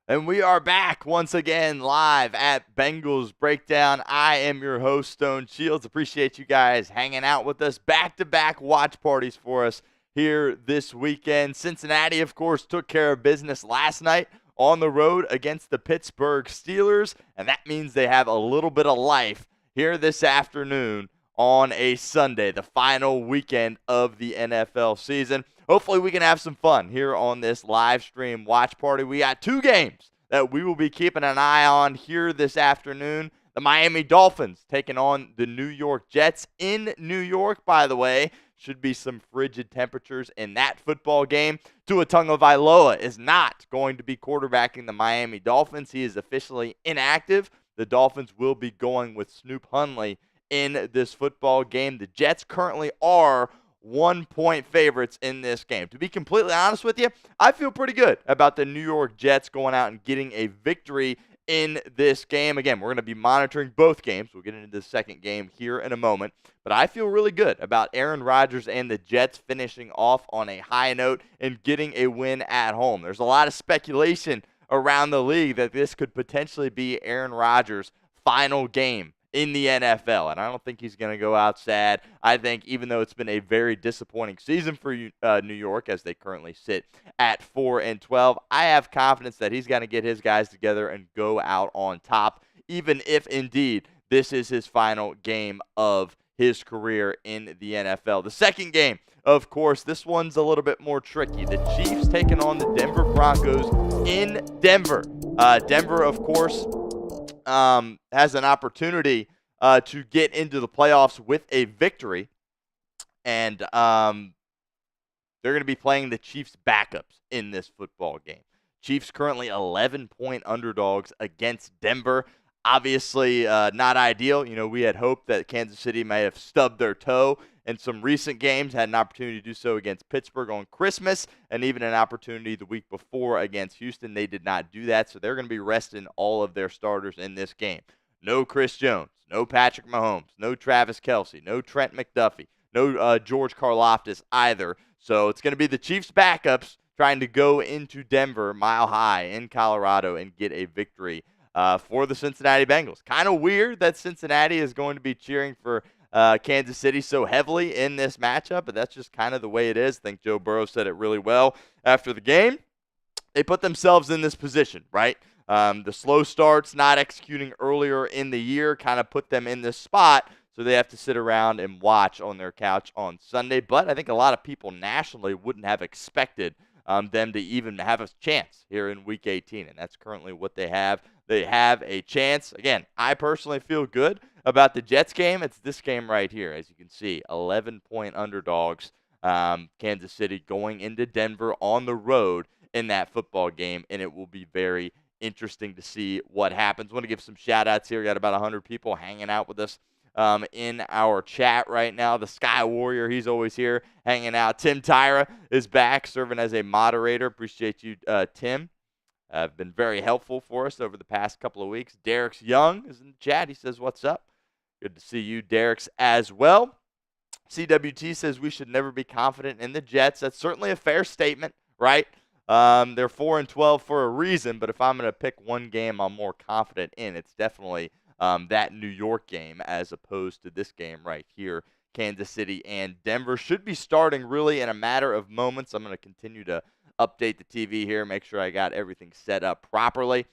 And we are back once again live at Bengals Breakdown. I am your host, Stone Shields. Appreciate you guys hanging out with us. Back-to-back watch parties for us here this weekend. Cincinnati, of course, took care of business last night on the road against the Pittsburgh Steelers, and that means they have a little bit of life here this afternoon on a Sunday, the final weekend of the NFL season. Hopefully we can have some fun here on this live stream watch party. We got two games that we will be keeping an eye on here this afternoon. The Miami Dolphins taking on the New York Jets in New York, by the way. Should be some frigid temperatures in that football game. Tua Tagovailoa is not going to be quarterbacking the Miami Dolphins. He is officially inactive. The Dolphins will be going with Snoop Huntley in this football game. The Jets currently are 1-point favorites in this game. To be completely honest with you, I feel pretty good about the New York Jets going out and getting a victory in this game. Again, we're going to be monitoring both games. We'll get into the second game here in a moment. But I feel really good about Aaron Rodgers and the Jets finishing off on a high note and getting a win at home. There's a lot of speculation around the league that this could potentially be Aaron Rodgers' final game in the NFL, and I don't think he's going to go out sad. I think even though it's been a very disappointing season for New York as they currently sit at 4-12, I have confidence that he's going to get his guys together and go out on top, even if indeed this is his final game of his career in the NFL. The second game, of course, this one's a little bit more tricky. The Chiefs taking on the Denver Broncos in Denver. Denver, of course, has an opportunity to get into the playoffs with a victory, and they're going to be playing the Chiefs' backups in this football game. Chiefs currently 11-point underdogs against Denver. Obviously, not ideal. You know, we had hoped that Kansas City might have stubbed their toe in some recent games, had an opportunity to do so against Pittsburgh on Christmas, and even an opportunity the week before against Houston. They did not do that, so they're going to be resting all of their starters in this game. No Chris Jones, no Patrick Mahomes, no Travis Kelce, no Trent McDuffie, no George Karlaftis either. So it's going to be the Chiefs' backups trying to go into Denver, Mile High in Colorado, and get a victory for the Cincinnati Bengals. Kind of weird that Cincinnati is going to be cheering for Kansas City so heavily in this matchup, but that's just kind of the way it is. I think Joe Burrow said it really well after the game. They put themselves in this position, right? The slow starts, not executing earlier in the year, kind of put them in this spot, so they have to sit around and watch on their couch on Sunday. But I think a lot of people nationally wouldn't have expected them to even have a chance here in Week 18, and that's currently what they have. They have a chance. Again, I personally feel good about the Jets game. It's this game right here, as you can see, 11-point underdogs. Kansas City going into Denver on the road in that football game, and it will be very interesting to see what happens. I want to give some shout-outs here. We got about 100 people hanging out with us in our chat right now. The Sky Warrior, he's always here hanging out. Tim Tyra is back, serving as a moderator. Appreciate you, Tim. Been very helpful for us over the past couple of weeks. Derek's Young is in the chat. He says, what's up? Good to see you, Derek's, as well. CWT says we should never be confident in the Jets. That's certainly a fair statement, right? They're 4-12 for a reason, but if I'm going to pick one game I'm more confident in, it's definitely that New York game as opposed to this game right here. Kansas City and Denver should be starting really in a matter of moments. I'm going to continue to update the TV here, make sure I got everything set up properly.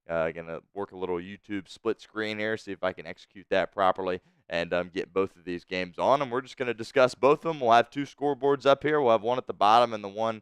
Going to work a little YouTube split screen here, see if I can execute that properly and get both of these games on. And we're just going to discuss both of them. We'll have two scoreboards up here. We'll have one at the bottom and the one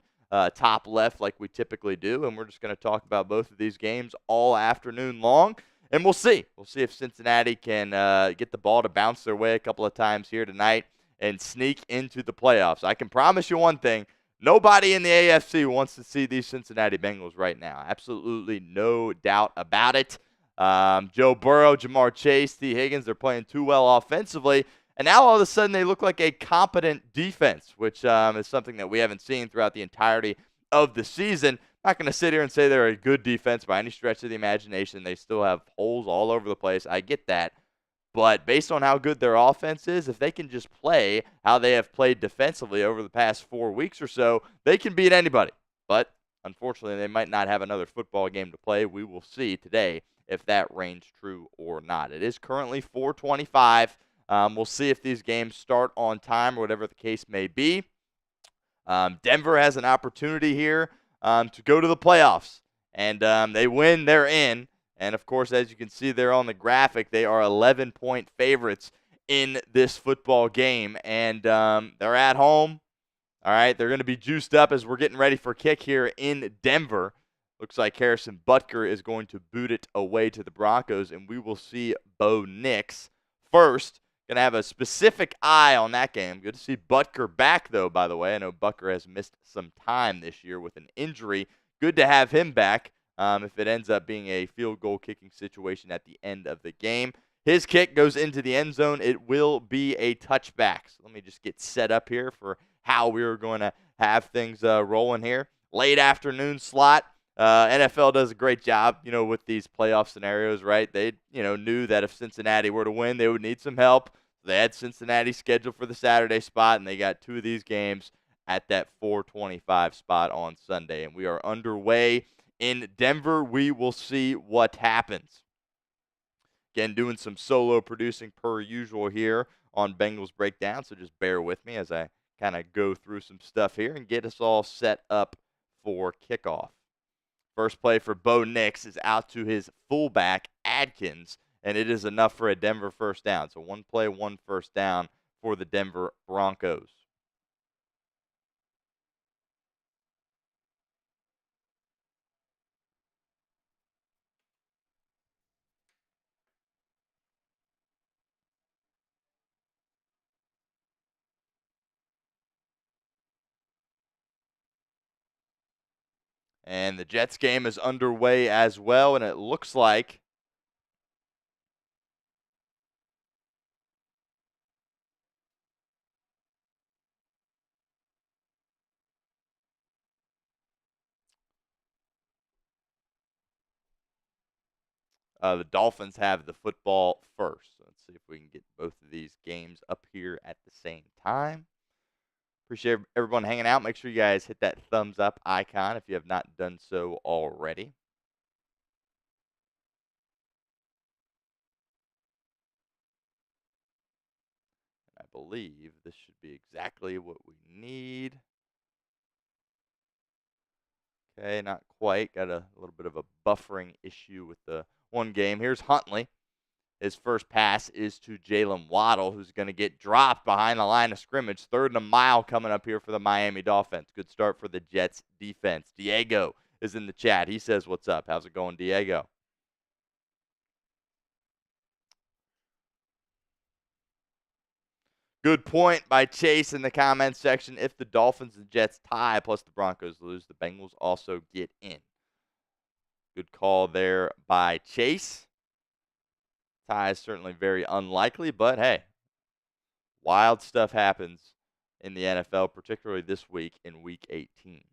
top left like we typically do. And we're just going to talk about both of these games all afternoon long. And we'll see. We'll see if Cincinnati can get the ball to bounce their way a couple of times here tonight and sneak into the playoffs. I can promise you one thing. Nobody in the AFC wants to see these Cincinnati Bengals right now. Absolutely no doubt about it. Joe Burrow, Jamar Chase, T. Higgins, they're playing too well offensively. And now all of a sudden they look like a competent defense, which is something that we haven't seen throughout the entirety of the season. I'm not going to sit here and say they're a good defense by any stretch of the imagination. They still have holes all over the place. I get that. But based on how good their offense is, if they can just play how they have played defensively over the past 4 weeks or so, they can beat anybody. But unfortunately, they might not have another football game to play. We will see today if that reigns true or not. It is currently 4:25. We'll see if these games start on time or whatever the case may be. Denver has an opportunity here to go to the playoffs, and they win, they're in. And, of course, as you can see there on the graphic, they are 11-point favorites in this football game, and they're at home. All right, they're going to be juiced up as we're getting ready for kick here in Denver. Looks like Harrison Butker is going to boot it away to the Broncos, and we will see Bo Nix first. Going to have a specific eye on that game. Good to see Butker back, though, by the way. I know Butker has missed some time this year with an injury. Good to have him back if it ends up being a field goal kicking situation at the end of the game. His kick goes into the end zone. It will be a touchback. So let me just get set up here for how we're going to have things rolling here. Late afternoon slot. NFL does a great job, with these playoff scenarios, right? They, knew that if Cincinnati were to win, they would need some help. They had Cincinnati scheduled for the Saturday spot, and they got two of these games at that 4:25 spot on Sunday. And we are underway in Denver. We will see what happens. Again, doing some solo producing per usual here on Bengals Breakdown, so just bear with me as I kind of go through some stuff here and get us all set up for kickoff. First play for Bo Nix is out to his fullback, Adkins, and it is enough for a Denver first down. So one play, one first down for the Denver Broncos. And the Jets game is underway as well, and it looks like the Dolphins have the football first. Let's see if we can get both of these games up here at the same time. Appreciate everyone hanging out. Make sure you guys hit that thumbs up icon if you have not done so already. I believe this should be exactly what we need. Okay, not quite. Got a little bit of a buffering issue with the one game. Here's Huntley. His first pass is to Jalen Waddle, who's going to get dropped behind the line of scrimmage. 3rd and a mile coming up here for the Miami Dolphins. Good start for the Jets defense. Diego is in the chat. He says, what's up? How's it going, Diego? Good point by Chase in the comments section. If the Dolphins and Jets tie plus the Broncos lose, the Bengals also get in. Good call there by Chase. Tie is certainly very unlikely, but hey, wild stuff happens in the NFL, particularly this week in Week 18.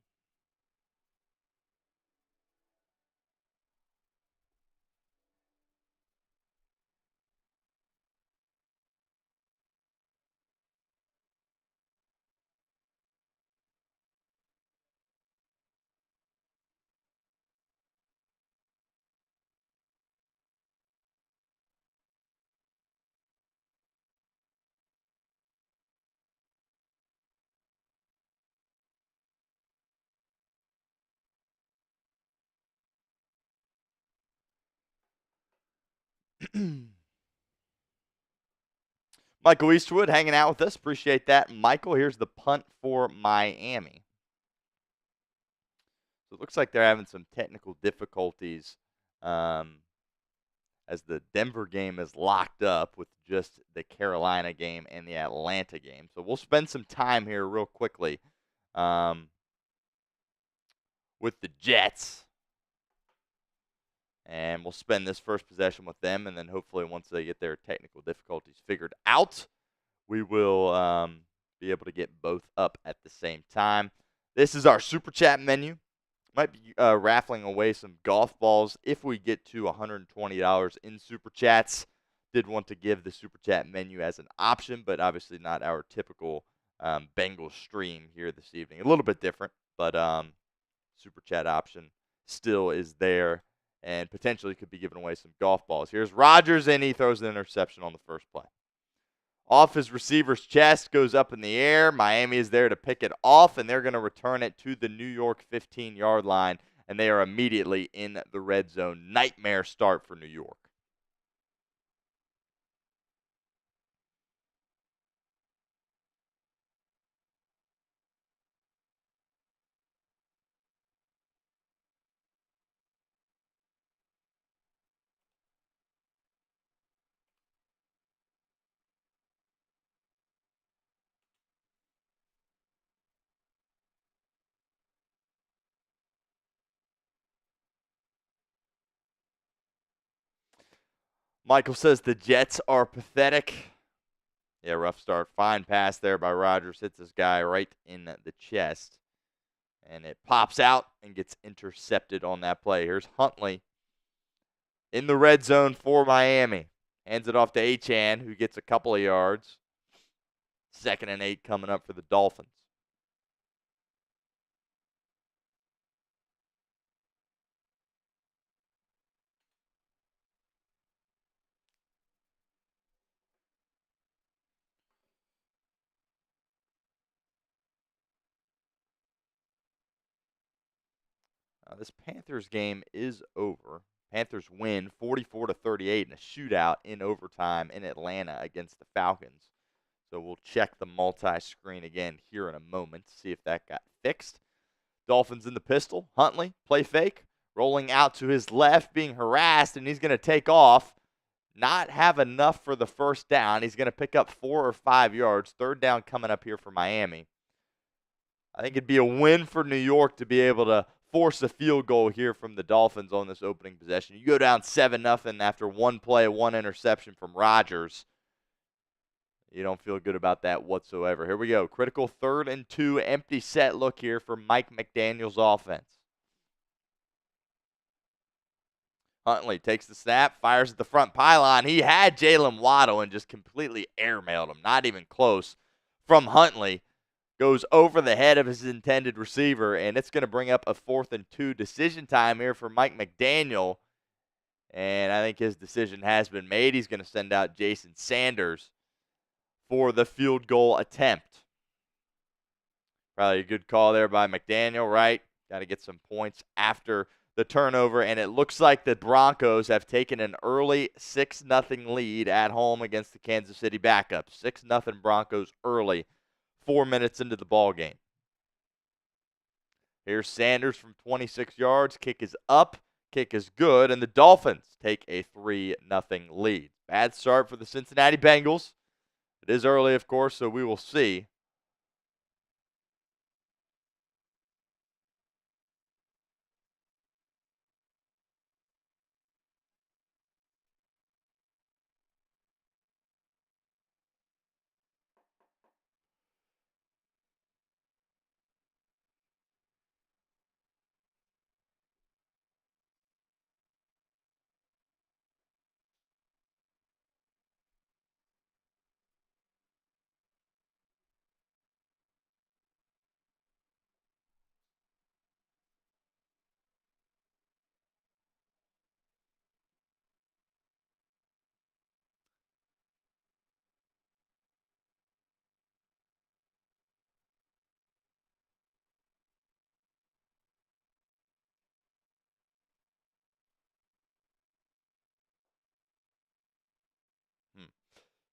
Michael Eastwood hanging out with us. Appreciate that. Michael, here's the punt for Miami. So it looks like they're having some technical difficulties as the Denver game is locked up with just the Carolina game and the Atlanta game. So we'll spend some time here real quickly with the Jets. And we'll spend this first possession with them, and then hopefully once they get their technical difficulties figured out, we will be able to get both up at the same time. This is our Super Chat menu. Might be raffling away some golf balls if we get to $120 in Super Chats. Did want to give the Super Chat menu as an option, but obviously not our typical Bengals stream here this evening. A little bit different, but super chat option still is there and potentially could be giving away some golf balls. Here's Rodgers, and he throws an interception on the first play. Off his receiver's chest, goes up in the air. Miami is there to pick it off, and they're going to return it to the New York 15-yard line, and they are immediately in the red zone. Nightmare start for New York. Michael says the Jets are pathetic. Yeah, rough start. Fine pass there by Rodgers. Hits this guy right in the chest. And it pops out and gets intercepted on that play. Here's Huntley in the red zone for Miami. Hands it off to Achane, who gets a couple of yards. 2nd and 8 coming up for the Dolphins. This Panthers game is over. Panthers win 44-38 in a shootout in overtime in Atlanta against the Falcons. So we'll check the multi-screen again here in a moment to see if that got fixed. Dolphins in the pistol. Huntley, play fake, rolling out to his left, being harassed, and he's going to take off. Not have enough for the first down. He's going to pick up 4 or 5 yards. 3rd down coming up here for Miami. I think it'd be a win for New York to be able to force a field goal here from the Dolphins on this opening possession. You go down 7-0 after one play, one interception from Rodgers. You don't feel good about that whatsoever. Here we go. Critical 3rd and 2, empty set look here for Mike McDaniel's offense. Huntley takes the snap, fires at the front pylon. He had Jalen Waddle and just completely airmailed him. Not even close. From Huntley, goes over the head of his intended receiver, and it's going to bring up a 4th and 2 decision time here for Mike McDaniel. And I think his decision has been made. He's going to send out Jason Sanders for the field goal attempt. Probably a good call there by McDaniel, right? Got to get some points after the turnover, and it looks like the Broncos have taken an early 6-0 lead at home against the Kansas City backup. 6-0 Broncos early, 4 minutes into the ball game. Here's Sanders from 26 yards. Kick is up. Kick is good, and the Dolphins take a 3-0 lead. Bad start for the Cincinnati Bengals. It is early, of course, so we will see.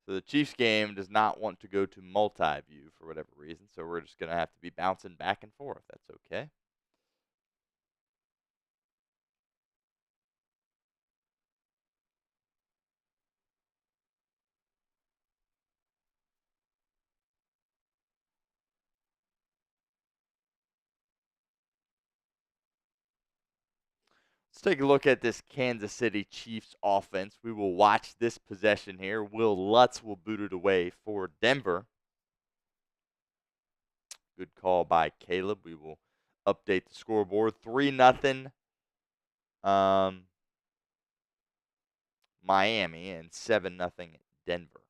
So the Chiefs game does not want to go to multi-view for whatever reason, so we're just going to have to be bouncing back and forth. That's okay. Let's take a look at this Kansas City Chiefs offense. We will watch this possession here. Will Lutz will boot it away for Denver. Good call by Caleb. We will update the scoreboard. 3-0 Miami and 7-0 Denver.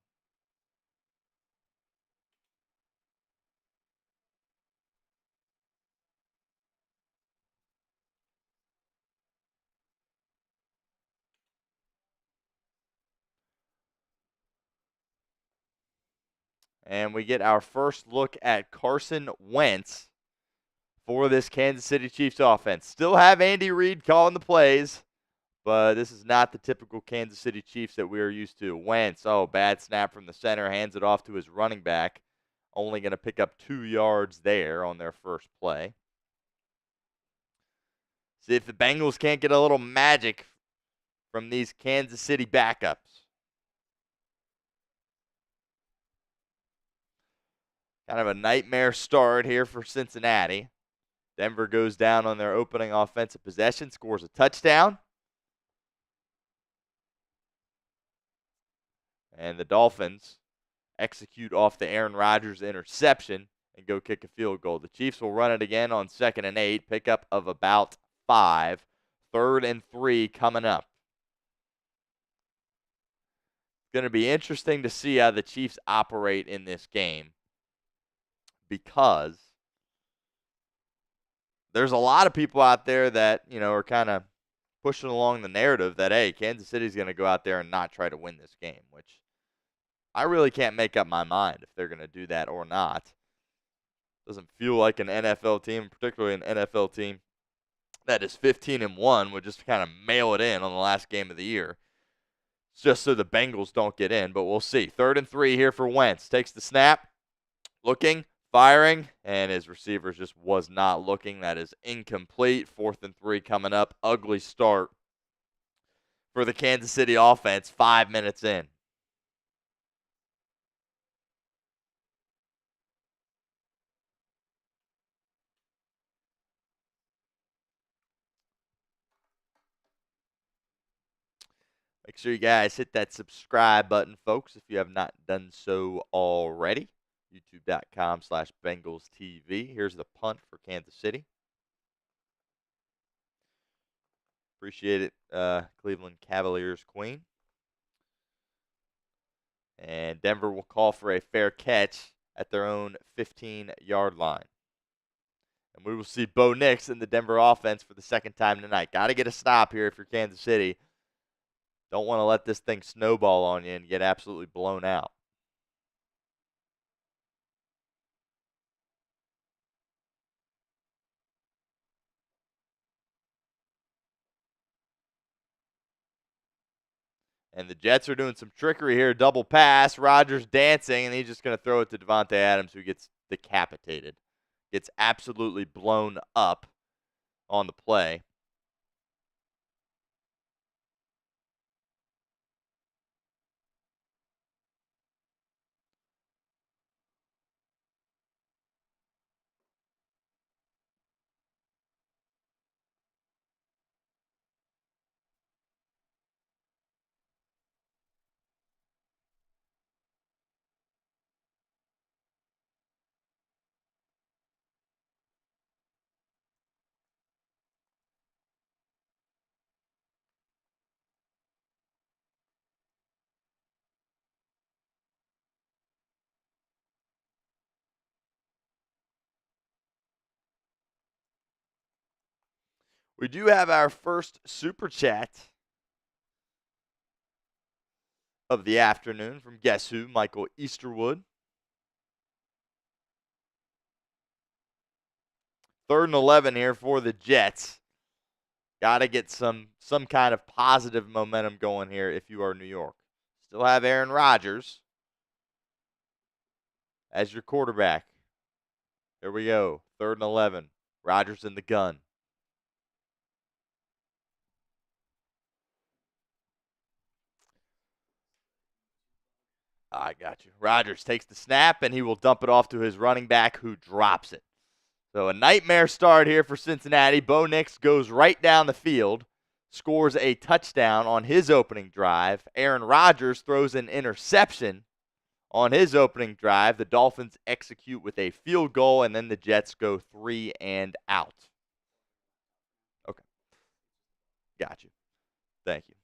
And we get our first look at Carson Wentz for this Kansas City Chiefs offense. Still have Andy Reid calling the plays, but this is not the typical Kansas City Chiefs that we are used to. Wentz, bad snap from the center, hands it off to his running back. Only going to pick up 2 yards there on their first play. See if the Bengals can't get a little magic from these Kansas City backups. Kind of a nightmare start here for Cincinnati. Denver goes down on their opening offensive possession, scores a touchdown. And the Dolphins execute off the Aaron Rodgers interception and go kick a field goal. The Chiefs will run it again on 2nd and 8, pickup of about 5. 3rd and 3 coming up. It's going to be interesting to see how the Chiefs operate in this game, because there's a lot of people out there that, are kind of pushing along the narrative that, hey, Kansas City's going to go out there and not try to win this game, which I really can't make up my mind if they're going to do that or not. Doesn't feel like an NFL team, particularly an NFL team that is 15-1, would just kind of mail it in on the last game of the year. It's just so the Bengals don't get in, but we'll see. 3rd and 3 here for Wentz. Takes the snap, looking, firing, and his receiver just was not looking. That is incomplete. 4th and 3 coming up. Ugly start for the Kansas City offense 5 minutes in. Make sure you guys hit that subscribe button, folks, if you have not done so already. YouTube.com/Bengals TV. Here's the punt for Kansas City. Appreciate it, Cleveland Cavaliers Queen. And Denver will call for a fair catch at their own 15-yard line. And we will see Bo Nix in the Denver offense for the second time tonight. Got to get a stop here if you're Kansas City. Don't want to let this thing snowball on you and get absolutely blown out. And the Jets are doing some trickery here. Double pass. Rodgers dancing, and he's just going to throw it to Devontae Adams, who gets decapitated. Gets absolutely blown up on the play. We do have our first super chat of the afternoon from Guess Who, Michael Easterwood. 3rd and 11 here for the Jets. Got to get some kind of positive momentum going here if you are New York. Still have Aaron Rodgers as your quarterback. Here we go. 3rd and 11. Rodgers in the gun. I got you. Rodgers takes the snap, and he will dump it off to his running back, who drops it. So a nightmare start here for Cincinnati. Bo Nix goes right down the field, scores a touchdown on his opening drive. Aaron Rodgers throws an interception on his opening drive. The Dolphins execute with a field goal, and then the Jets go 3 and out. Okay. Got you. Thank you.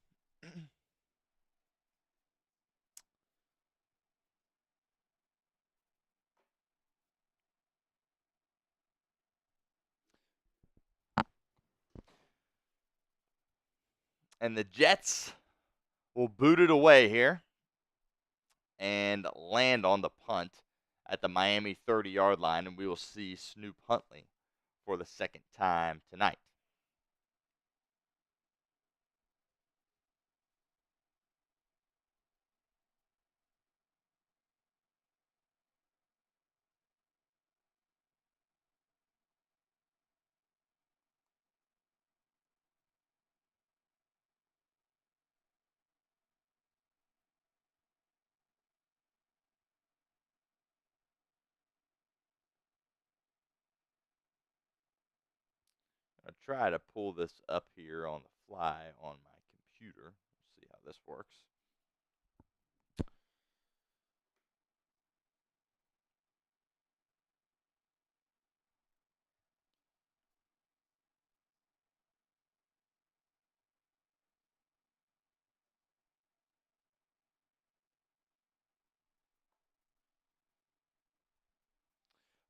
And the Jets will boot it away here and land on the punt. at the Miami 30-yard line, and we will see Snoop Huntley for the second time tonight. I'll try to pull this up here on the fly on my computer. We'll see how this works.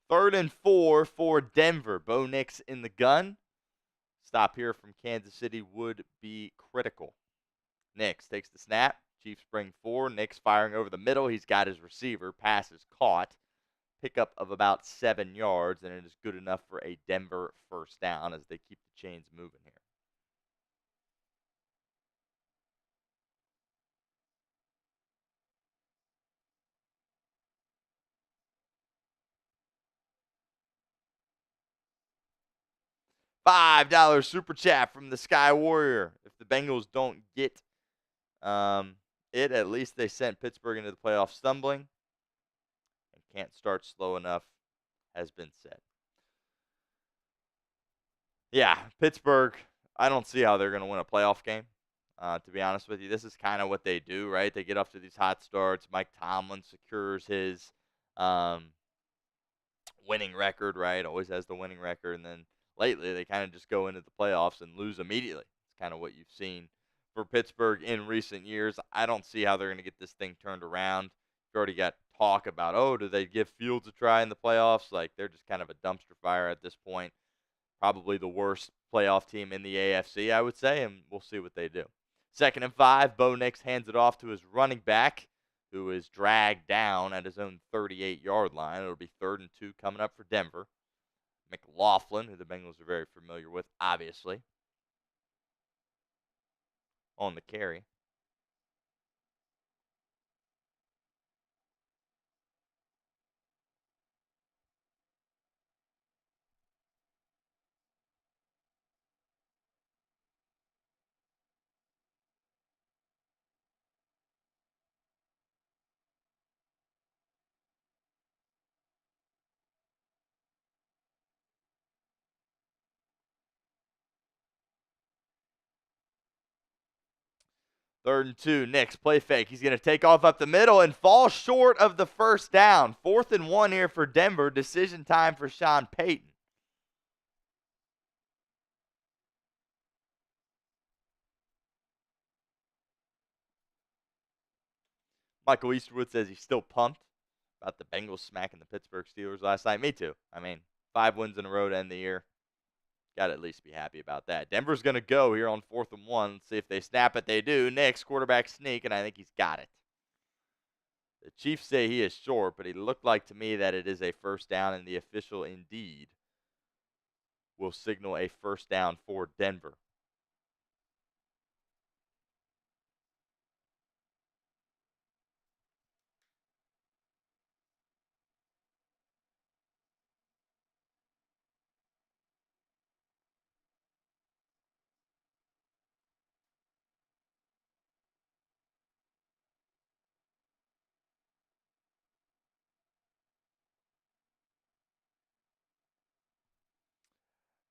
Third and 4 for Denver. Bo Nix in the gun. Stop here from Kansas City would be critical. Nix takes the snap. Chiefs bring 4. Nix firing over the middle. He's got his receiver. Pass is caught. Pickup of about 7 yards, and it is good enough for a Denver first down as they keep the chains moving here. $5 super chat from the Sky Warrior. If the Bengals don't get it, at least they sent Pittsburgh into the playoffs stumbling and can't start slow enough, has been said. Yeah, Pittsburgh, I don't see how they're going to win a playoff game. To be honest with you, this is kind of what they do, right? They get off to these hot starts. Mike Tomlin secures his winning record, right? Always has the winning record. And then lately, they kind of just go into the playoffs and lose immediately. It's kind of what you've seen for Pittsburgh in recent years. I don't see how they're going to get this thing turned around. You've already got talk about, oh, do they give Fields a try in the playoffs? Like, they're just kind of a dumpster fire at this point. Probably the worst playoff team in the AFC, I would say, and we'll see what they do. 2nd and 5, Bo Nix hands it off to his running back, who is dragged down at his own 38-yard line. It'll be 3rd and 2 coming up for Denver. McLaughlin, who the Bengals are very familiar with, obviously, on the carry. Third and 2, Nix, play fake. He's going to take off up the middle and fall short of the first down. 4th and 1 here for Denver. Decision time for Sean Payton. Michael Easterwood says he's still pumped about the Bengals smacking the Pittsburgh Steelers last night. Me too. I mean, 5 wins in a row to end the year. Got to at least be happy about that. Denver's going to go here on 4th and 1. Let's see if they snap it. They do. Nix, quarterback sneak, and I think he's got it. The Chiefs say he is short, but it looked like to me that it is a first down, and the official indeed will signal a first down for Denver.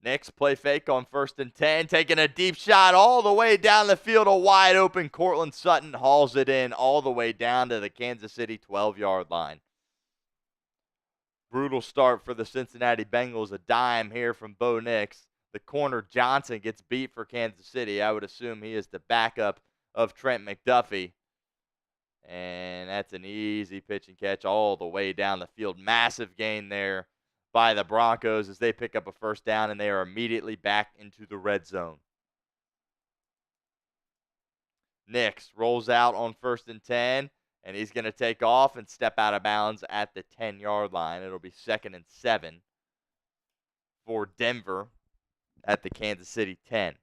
Nix, play fake on 1st and 10, taking a deep shot all the way down the field. A wide open Courtland Sutton hauls it in all the way down to the Kansas City 12-yard line. Brutal start for the Cincinnati Bengals. A dime here from Bo Nix. The corner Johnson gets beat for Kansas City. I would assume he is the backup of Trent McDuffie. And that's an easy pitch and catch all the way down the field. Massive gain there by the Broncos as they pick up a first down, and they are immediately back into the red zone. Nix rolls out on 1st and 10, And he's going to take off and step out of bounds at the 10-yard line. It'll be 2nd and 7 for Denver at the Kansas City 10.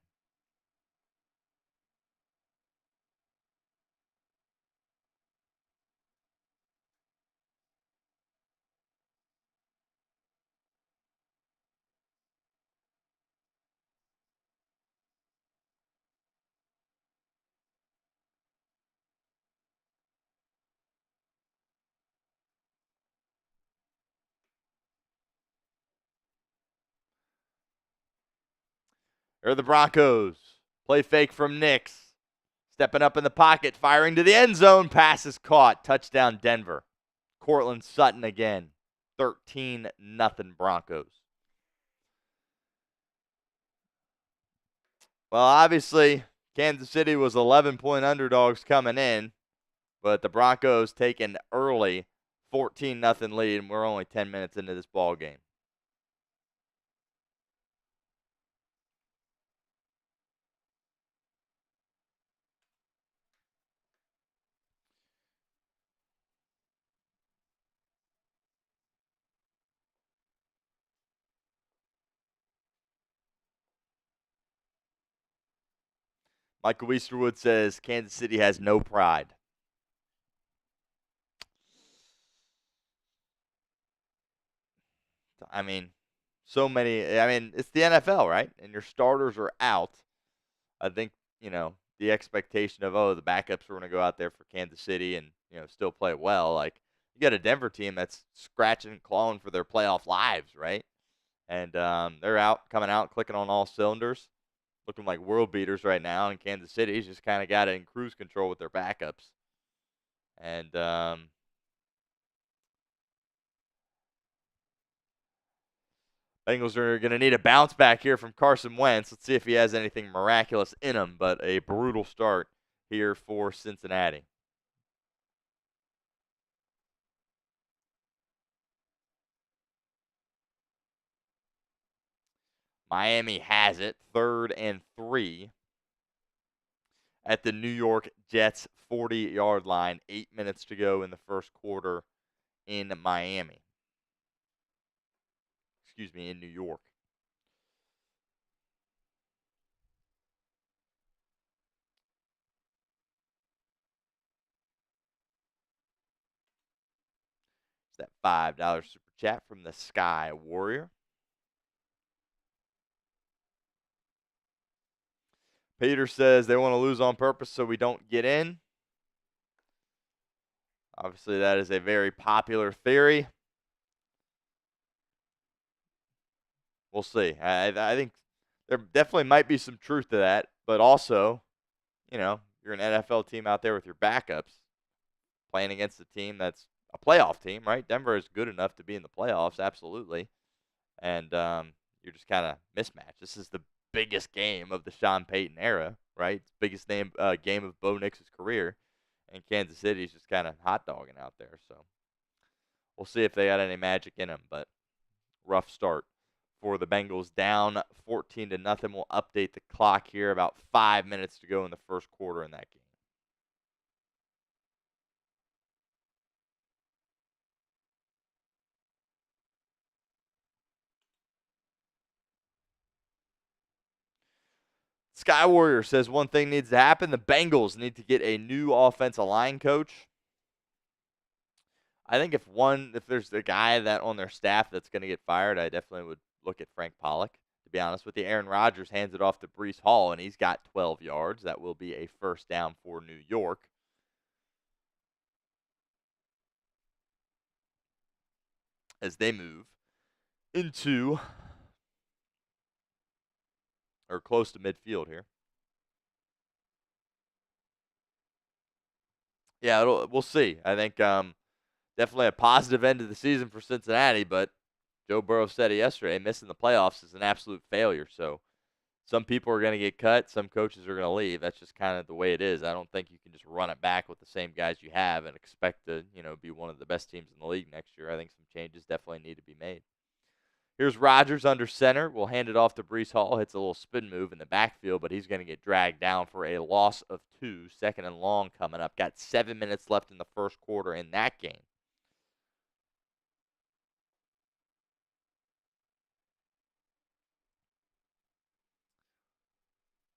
Or the Broncos. Play fake from Nix. Stepping up in the pocket, firing to the end zone. Pass is caught. Touchdown Denver. Cortland Sutton again. 13-0 Broncos. Well, obviously, Kansas City was 11-point underdogs coming in, but the Broncos take an early 14-0 lead, and we're only 10 minutes into this ball game. Michael Easterwood says Kansas City has no pride. I mean, so many. I mean, it's the NFL, right? And your starters are out. I think, the expectation of, the backups are going to go out there for Kansas City and, still play well. Like, you got a Denver team that's scratching and clawing for their playoff lives, right? And they're coming out, clicking on all cylinders, looking like world beaters right now. And Kansas City's just kind of got it in cruise control with their backups. And Bengals are going to need a bounce back here from Carson Wentz. Let's see if he has anything miraculous in him, but a brutal start here for Cincinnati. Miami has it, 3rd and 3 at the New York Jets 40-yard line. 8 minutes to go in the first quarter in Miami. Excuse me, in New York. It's that $5 super chat from the Sky Warrior. Peter says they want to lose on purpose so we don't get in. Obviously, that is a very popular theory. We'll see. I think there definitely might be some truth to that, but also, you're an NFL team out there with your backups playing against a team that's a playoff team, right? Denver is good enough to be in the playoffs, absolutely. And you're just kind of mismatched. This is the biggest game of the Sean Payton era, right? It's the biggest game of Bo Nix's career. And Kansas City's just kind of hot dogging out there. So we'll see if they got any magic in them, but rough start for the Bengals, down 14-0. We'll update the clock here. About 5 minutes to go in the first quarter in that game. Sky Warrior says one thing needs to happen. The Bengals need to get a new offensive line coach. I think if there's a guy that on their staff that's going to get fired, I definitely would look at Frank Pollock. To be honest with you, Aaron Rodgers hands it off to Breece Hall, and he's got 12 yards. That will be a first down for New York. As they move into or close to midfield here. Yeah, we'll see. I think definitely a positive end of the season for Cincinnati, but Joe Burrow said it yesterday, missing the playoffs is an absolute failure. So some people are going to get cut, some coaches are going to leave. That's just kind of the way it is. I don't think you can just run it back with the same guys you have and expect to, be one of the best teams in the league next year. I think some changes definitely need to be made. Here's Rodgers under center. We'll hand it off to Breece Hall. Hits a little spin move in the backfield, but he's going to get dragged down for a loss of 2. Second and long coming up. Got 7 minutes left in the first quarter in that game.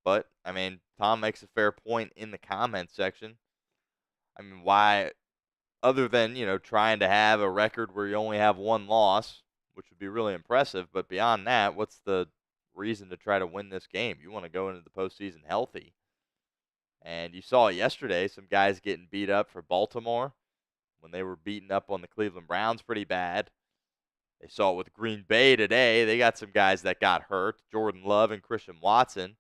But, I mean, Tom makes a fair point in the comment section. I mean, why, other than, trying to have a record where you only have one loss, which would be really impressive, but beyond that, what's the reason to try to win this game? You want to go into the postseason healthy. And you saw it yesterday, some guys getting beat up for Baltimore when they were beating up on the Cleveland Browns pretty bad. They saw it with Green Bay today. They got some guys that got hurt. Jordan Love and Christian Watson,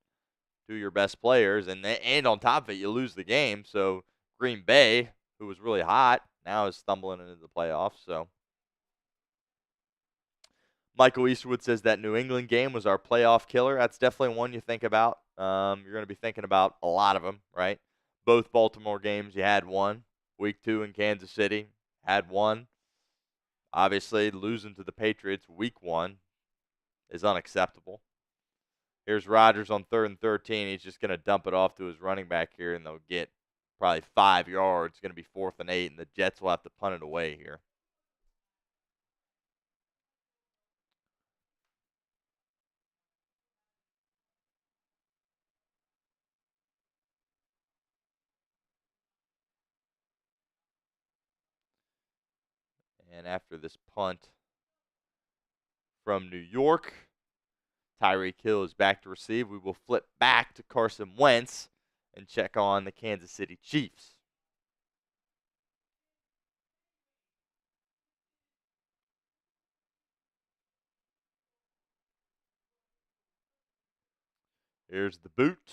2 of your best players. And on top of it, you lose the game. So Green Bay, who was really hot, now is stumbling into the playoffs. So Michael Eastwood says that New England game was our playoff killer. That's definitely one you think about. You're going to be thinking about a lot of them, right? Both Baltimore games, you had one. Week 2 in Kansas City, had one. Obviously, losing to the Patriots week 1 is unacceptable. Here's Rodgers on 3rd and 13. He's just going to dump it off to his running back here, and they'll get probably 5 yards. It's going to be 4th and 8, and the Jets will have to punt it away here. And after this punt from New York, Tyreek Hill is back to receive. We will flip back to Carson Wentz and check on the Kansas City Chiefs. Here's the boot.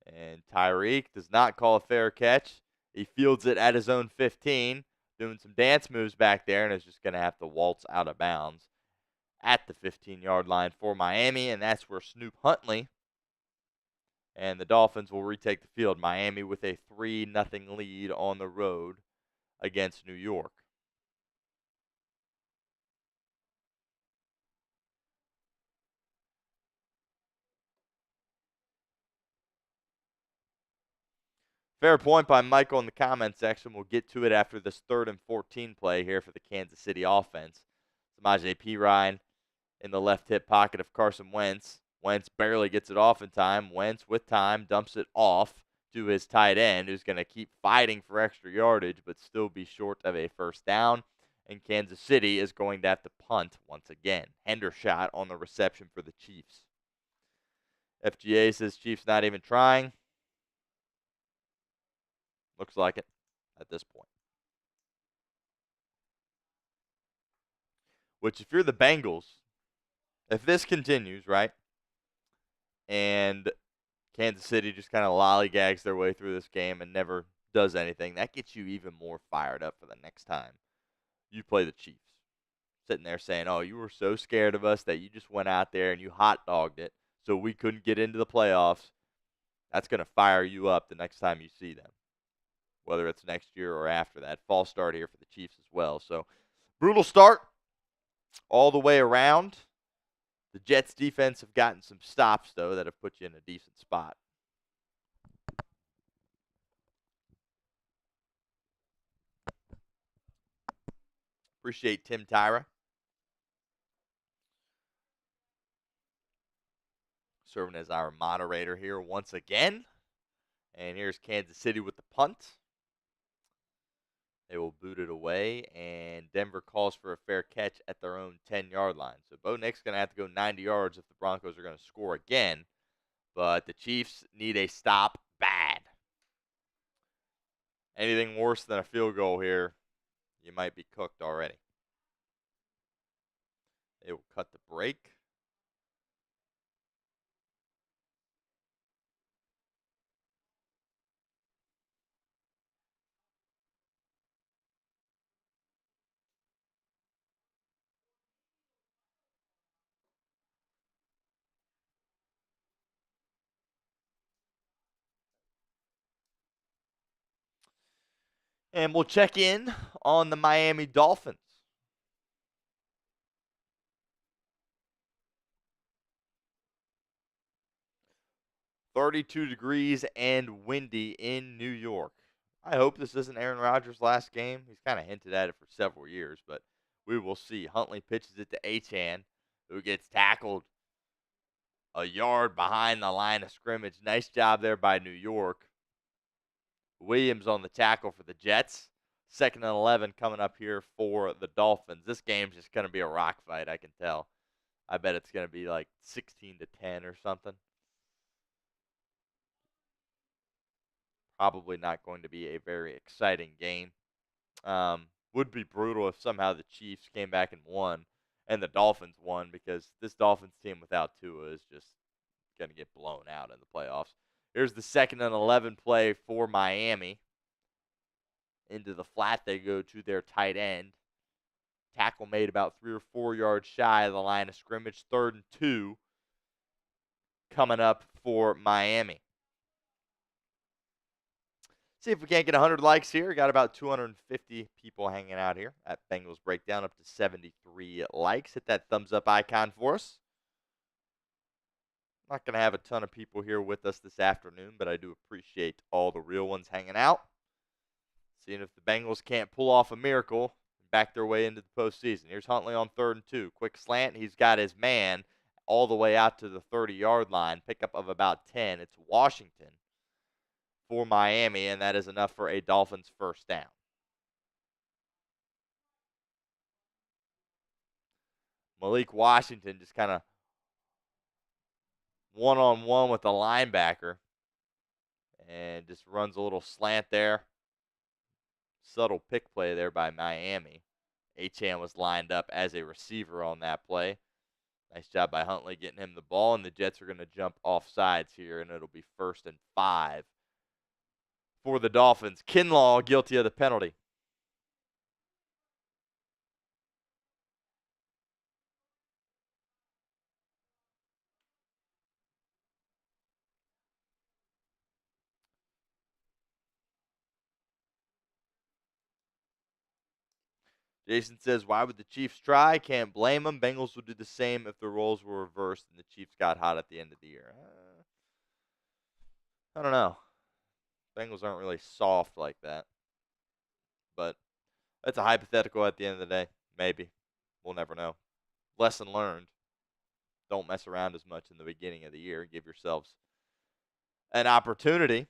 And Tyreek does not call a fair catch. He fields it at his own 15, doing some dance moves back there, and is just going to have to waltz out of bounds at the 15-yard line for Miami, and that's where Snoop Huntley and the Dolphins will retake the field. Miami with a 3-0 lead on the road against New York. Fair point by Michael in the comment section. We'll get to it after this 3rd and 14 play here for the Kansas City offense. Samaje Perine in the left hip pocket of Carson Wentz. Wentz barely gets it off in time. Wentz, with time, dumps it off to his tight end, who's going to keep fighting for extra yardage but still be short of a first down. And Kansas City is going to have to punt once again. Hendershot on the reception for the Chiefs. FGA says Chiefs not even trying. Looks like it at this point. Which, if you're the Bengals, if this continues, right, and Kansas City just kind of lollygags their way through this game and never does anything, that gets you even more fired up for the next time you play the Chiefs. Sitting there saying, oh, you were so scared of us that you just went out there and you hot dogged it so we couldn't get into the playoffs. That's going to fire you up the next time you see them, whether it's next year or after that. False start here for the Chiefs as well. So, brutal start all the way around. The Jets' defense have gotten some stops, though, that have put you in a decent spot. Appreciate Tim Tyra serving as our moderator here once again. And here's Kansas City with the punt. They will boot it away, and Denver calls for a fair catch at their own 10-yard line. So Bo Nick's going to have to go 90 yards if the Broncos are going to score again. But the Chiefs need a stop bad. Anything worse than a field goal here, you might be cooked already. They will cut the break. And we'll check in on the Miami Dolphins. 32 degrees and windy in New York. I hope this isn't Aaron Rodgers' last game. He's kind of hinted at it for several years, but we will see. Huntley pitches it to Achan, who gets tackled a yard behind the line of scrimmage. Nice job there by New York. Williams on the tackle for the Jets. 2nd and 11 coming up here for the Dolphins. This game's just going to be a rock fight, I can tell. I bet it's going to be like 16-10 or something. Probably not going to be a very exciting game. Would be brutal if somehow the Chiefs came back and won and the Dolphins won, because this Dolphins team without Tua is just going to get blown out in the playoffs. Here's the 2nd and 11 play for Miami. Into the flat they go to their tight end. Tackle made about 3 or 4 yards shy of the line of scrimmage. 3rd and 2 coming up for Miami. See if we can't get 100 likes here. Got about 250 people hanging out here at Bengals Breakdown, up to 73 likes. Hit that thumbs up icon for us. Not going to have a ton of people here with us this afternoon, but I do appreciate all the real ones hanging out. Seeing if the Bengals can't pull off a miracle and back their way into the postseason. Here's Huntley on 3rd and 2. Quick slant. He's got his man all the way out to the 30-yard line. Pickup of about 10. It's Washington for Miami, and that is enough for a Dolphins first down. Malik Washington just kind of one-on-one with the linebacker and just runs a little slant there. Subtle pick play there by Miami. Achan was lined up as a receiver on that play. Nice job by Huntley getting him the ball, and the Jets are going to jump off sides here, and it'll be 1st and 5 for the Dolphins. Kinlaw guilty of the penalty. Jason says, why would the Chiefs try? Can't blame them. Bengals would do the same if the roles were reversed and the Chiefs got hot at the end of the year. I don't know. Bengals aren't really soft like that. But that's a hypothetical at the end of the day. Maybe. We'll never know. Lesson learned. Don't mess around as much in the beginning of the year. Give yourselves an opportunity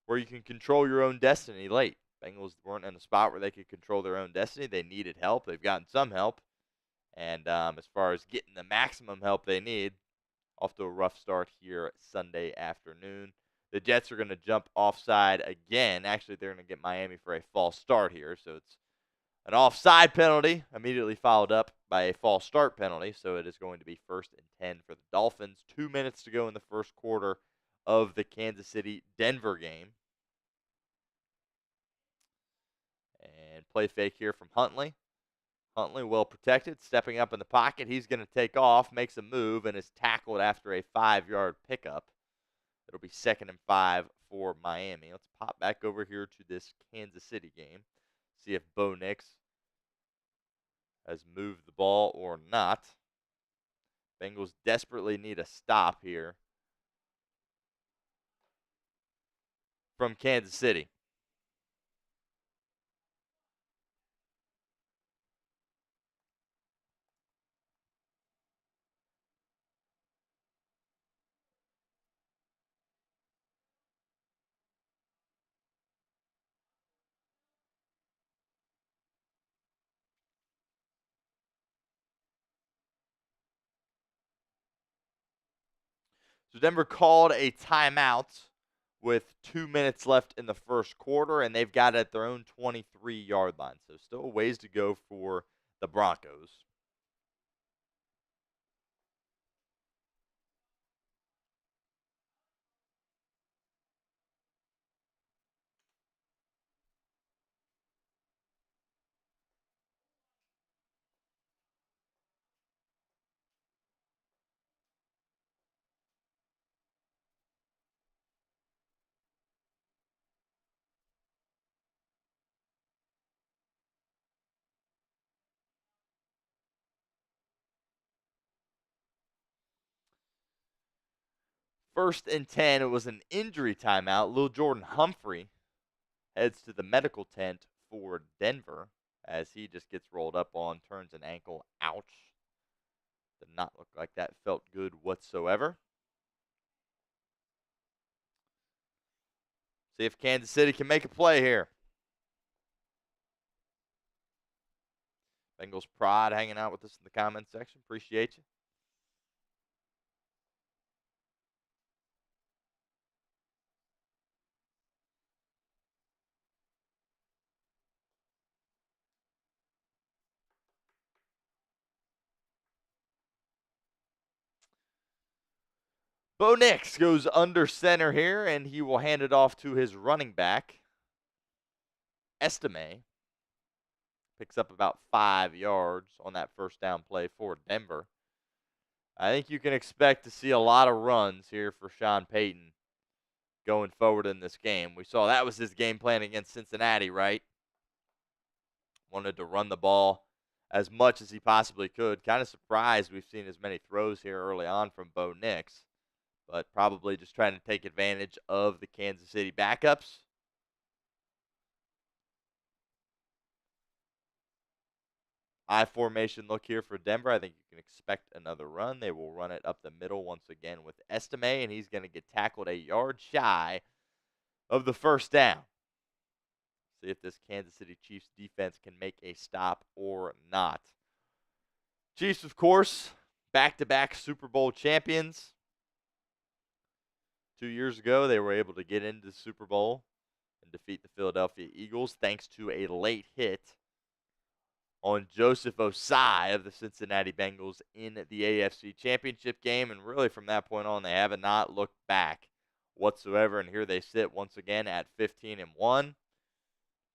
where you can control your own destiny late. Bengals weren't in a spot where they could control their own destiny. They needed help. They've gotten some help. And as far as getting the maximum help they need, off to a rough start here Sunday afternoon. The Jets are going to jump offside again. Actually, they're going to get Miami for a false start here. So it's an offside penalty, immediately followed up by a false start penalty. So it is going to be 1st and 10 for the Dolphins. 2 minutes to go in the first quarter of the Kansas City-Denver game. And play fake here from Huntley. Huntley well protected, stepping up in the pocket. He's going to take off, makes a move, and is tackled after a 5-yard pickup. It'll be 2nd and 5 for Miami. Let's pop back over here to this Kansas City game. See if Bo Nix has moved the ball or not. Bengals desperately need a stop here from Kansas City. So Denver called a timeout with 2 minutes left in the first quarter, and they've got it at their own 23-yard line. So still a ways to go for the Broncos. First and 10, it was an injury timeout. Lil Jordan Humphrey heads to the medical tent for Denver as he just gets rolled up on, turns an ankle. Ouch. Did not look like that felt good whatsoever. See if Kansas City can make a play here. Bengals pride hanging out with us in the comments section. Appreciate you. Bo Nix goes under center here, and he will hand it off to his running back, Estime. Picks up about 5 yards on that first down play for Denver. I think you can expect to see a lot of runs here for Sean Payton going forward in this game. We saw that was his game plan against Cincinnati, right? Wanted to run the ball as much as he possibly could. Kind of surprised we've seen as many throws here early on from Bo Nix, but probably just trying to take advantage of the Kansas City backups. I formation look here for Denver. I think you can expect another run. They will run it up the middle once again with Estime, and he's going to get tackled a yard shy of the first down. See if this Kansas City Chiefs defense can make a stop or not. Chiefs, of course, back-to-back Super Bowl champions. 2 years ago, they were able to get into the Super Bowl and defeat the Philadelphia Eagles thanks to a late hit on Joseph Osai of the Cincinnati Bengals in the AFC Championship game. And really from that point on, they have not looked back whatsoever. And here they sit once again at 15-1.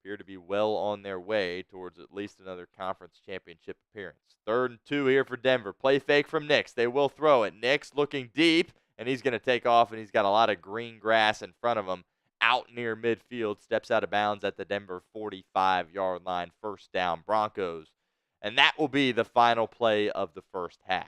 Appear to be well on their way towards at least another conference championship appearance. 3rd and 2 here for Denver. Play fake from Nix. They will throw it. Nix looking deep, and he's going to take off, and he's got a lot of green grass in front of him. Out near midfield, steps out of bounds at the Denver 45-yard line. First down, Broncos. And that will be the final play of the first half.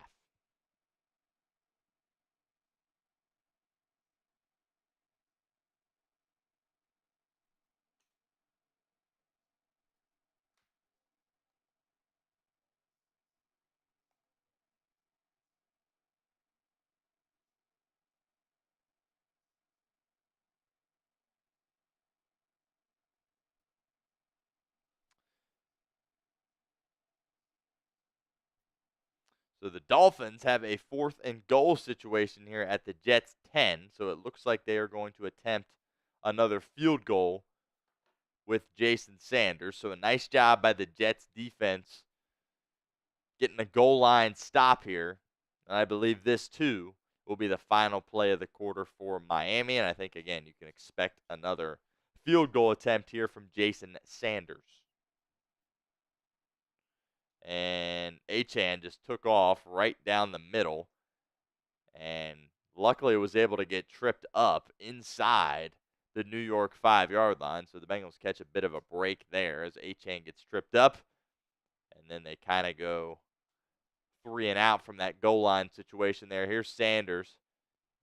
So the Dolphins have a 4th and goal situation here at the Jets 10. So it looks like they are going to attempt another field goal with Jason Sanders. So a nice job by the Jets defense getting a goal line stop here. And I believe this too will be the final play of the quarter for Miami. And I think, again, you can expect another field goal attempt here from Jason Sanders. And Achane just took off right down the middle, and luckily was able to get tripped up inside the New York 5-yard line. So the Bengals catch a bit of a break there as Achane gets tripped up, and then they kind of go 3 and out from that goal line situation there. Here's Sanders,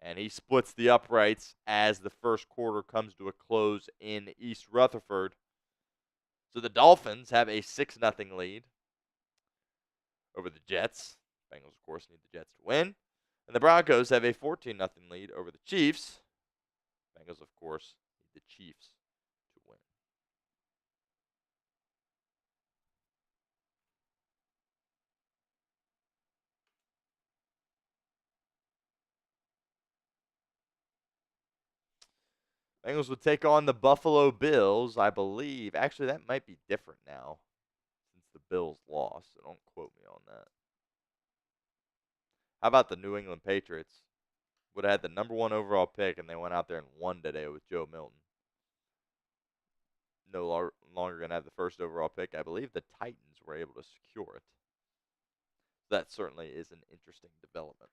and he splits the uprights as the first quarter comes to a close in East Rutherford. So the Dolphins have a 6-0 lead over the Jets. Bengals, of course, need the Jets to win. And the Broncos have a 14-0 lead over the Chiefs. Bengals, of course, need the Chiefs to win. Bengals would take on the Buffalo Bills, I believe. Actually, that might be different now since the Bills lost, so don't quote me on that. How about the New England Patriots? Would have had the number 1 overall pick, and they went out there and won today with Joe Milton. No longer going to have the first overall pick. I believe the Titans were able to secure it. That certainly is an interesting development.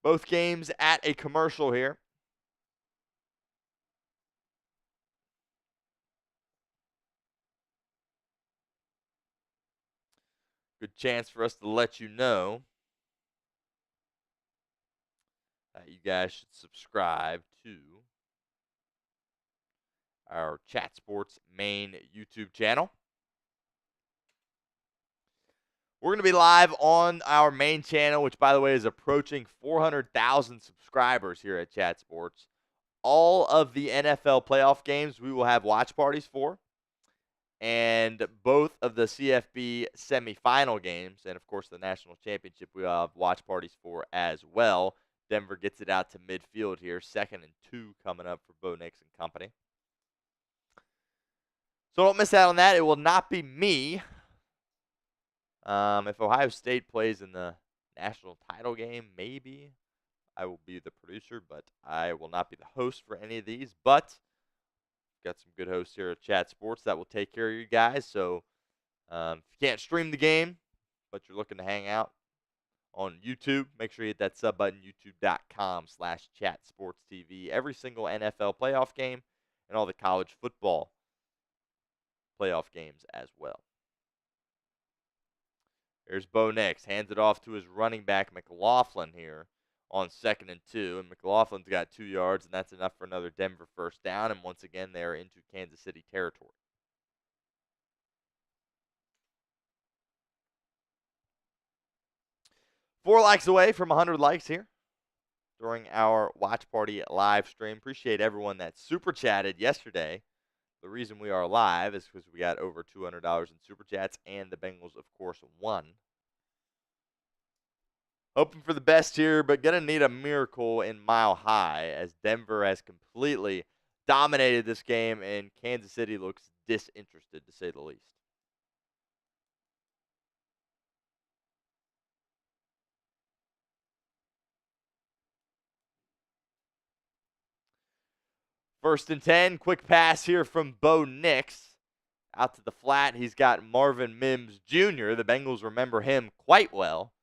Both games at a commercial here. good chance for us to let you know that you guys should subscribe to our Chat Sports main YouTube channel. We're going to be live on our main channel, which, by the way, is approaching 400,000 subscribers here at Chat Sports. All of the NFL playoff games we will have watch parties for, and both of the CFB semifinal games, and, of course, the national championship we will have watch parties for as well. Denver gets it out to midfield here, 2nd and 2 coming up for Bo Nix and company. So don't miss out on that. It will not be me. If Ohio State plays in the national title game, maybe I will be the producer, but I will not be the host for any of these. But got some good hosts here at Chat Sports that will take care of you guys. So if you can't stream the game, but you're looking to hang out on YouTube, make sure you hit that sub button, youtube.com/chatsportstv. Every single NFL playoff game and all the college football playoff games as well. There's Bo Nix. Hands it off to his running back, McLaughlin, here on 2nd and 2. And McLaughlin's got 2 yards, and that's enough for another Denver first down. And once again, they're into Kansas City territory. Four likes away from 100 likes here during our watch party live stream. Appreciate everyone that super chatted yesterday. The reason we are live is because we got over $200 in super chats, and the Bengals, of course, won. Hoping for the best here, but going to need a miracle in Mile High as Denver has completely dominated this game, and Kansas City looks disinterested, to say the least. First and 10, quick pass here from Bo Nix. Out to the flat, he's got Marvin Mims Jr. The Bengals remember him quite well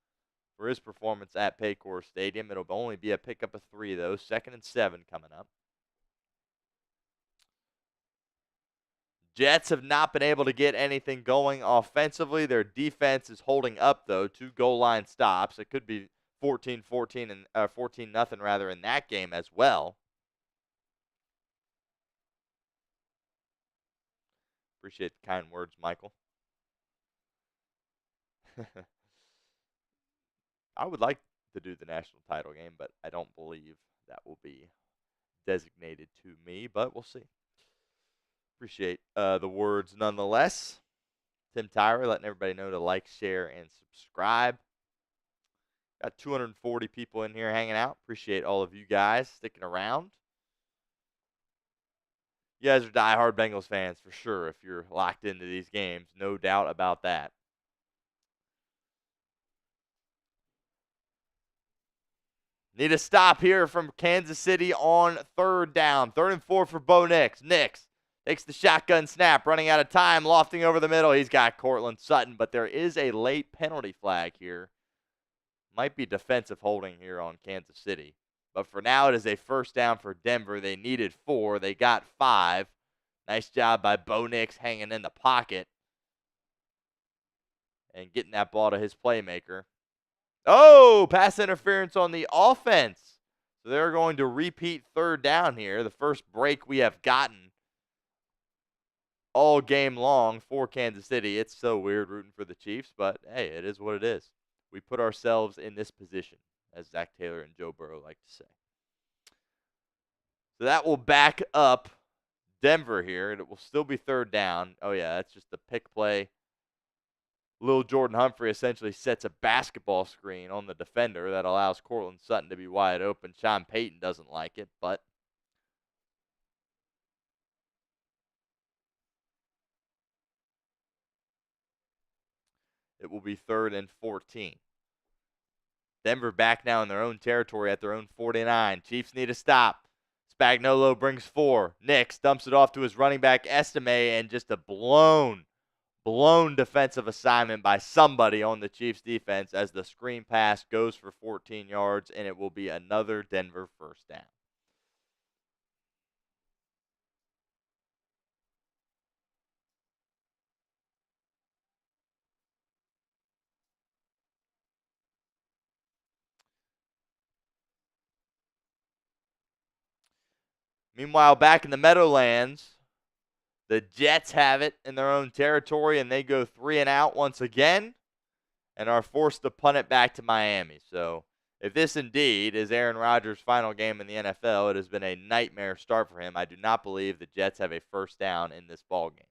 for his performance at Paycor Stadium. It'll only be a pickup of 3, though. 2nd and 7 coming up. Jets have not been able to get anything going offensively. Their defense is holding up, though. 2 goal line stops. It could be 14-14 and 14-0 rather in that game as well. Appreciate the kind words, Michael. I would like to do the national title game, but I don't believe that will be designated to me, but we'll see. Appreciate the words nonetheless. Tim Tyrer letting everybody know to like, share, and subscribe. Got 240 people in here hanging out. Appreciate all of you guys sticking around. You guys are diehard Bengals fans for sure if you're locked into these games. No doubt about that. Need a stop here from Kansas City on 3rd down. 3rd and 4 for Bo Nix. Nix takes the shotgun snap, running out of time, lofting over the middle. He's got Cortland Sutton, but there is a late penalty flag here. Might be defensive holding here on Kansas City. But for now, it is a first down for Denver. They needed 4. They got 5. Nice job by Bo Nix hanging in the pocket and getting that ball to his playmaker. Oh, pass interference on the offense. So they're going to repeat 3rd down here. The first break we have gotten all game long for Kansas City. It's so weird rooting for the Chiefs, but hey, it is what it is. We put ourselves in this position, as Zach Taylor and Joe Burrow like to say. So that will back up Denver here, and it will still be 3rd down. Oh, yeah, that's just a pick play. Little Jordan Humphrey essentially sets a basketball screen on the defender that allows Cortland Sutton to be wide open. Sean Payton doesn't like it, but it will be 3rd and 14. Denver back now in their own territory at their own 49. Chiefs need a stop. Spagnuolo brings 4. Nix dumps it off to his running back, Estime, and just a blown defensive assignment by somebody on the Chiefs defense as the screen pass goes for 14 yards, and it will be another Denver first down. Meanwhile, back in the Meadowlands, the Jets have it in their own territory, and they go 3-and-out once again and are forced to punt it back to Miami. So if this indeed is Aaron Rodgers' final game in the NFL, it has been a nightmare start for him. I do not believe the Jets have a first down in this ballgame.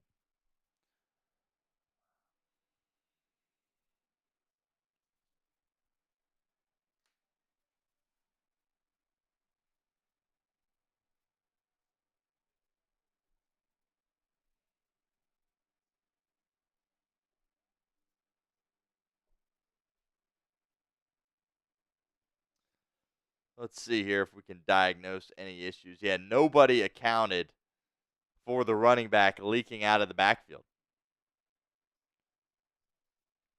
Let's see here if we can diagnose any issues. Yeah, nobody accounted for the running back leaking out of the backfield.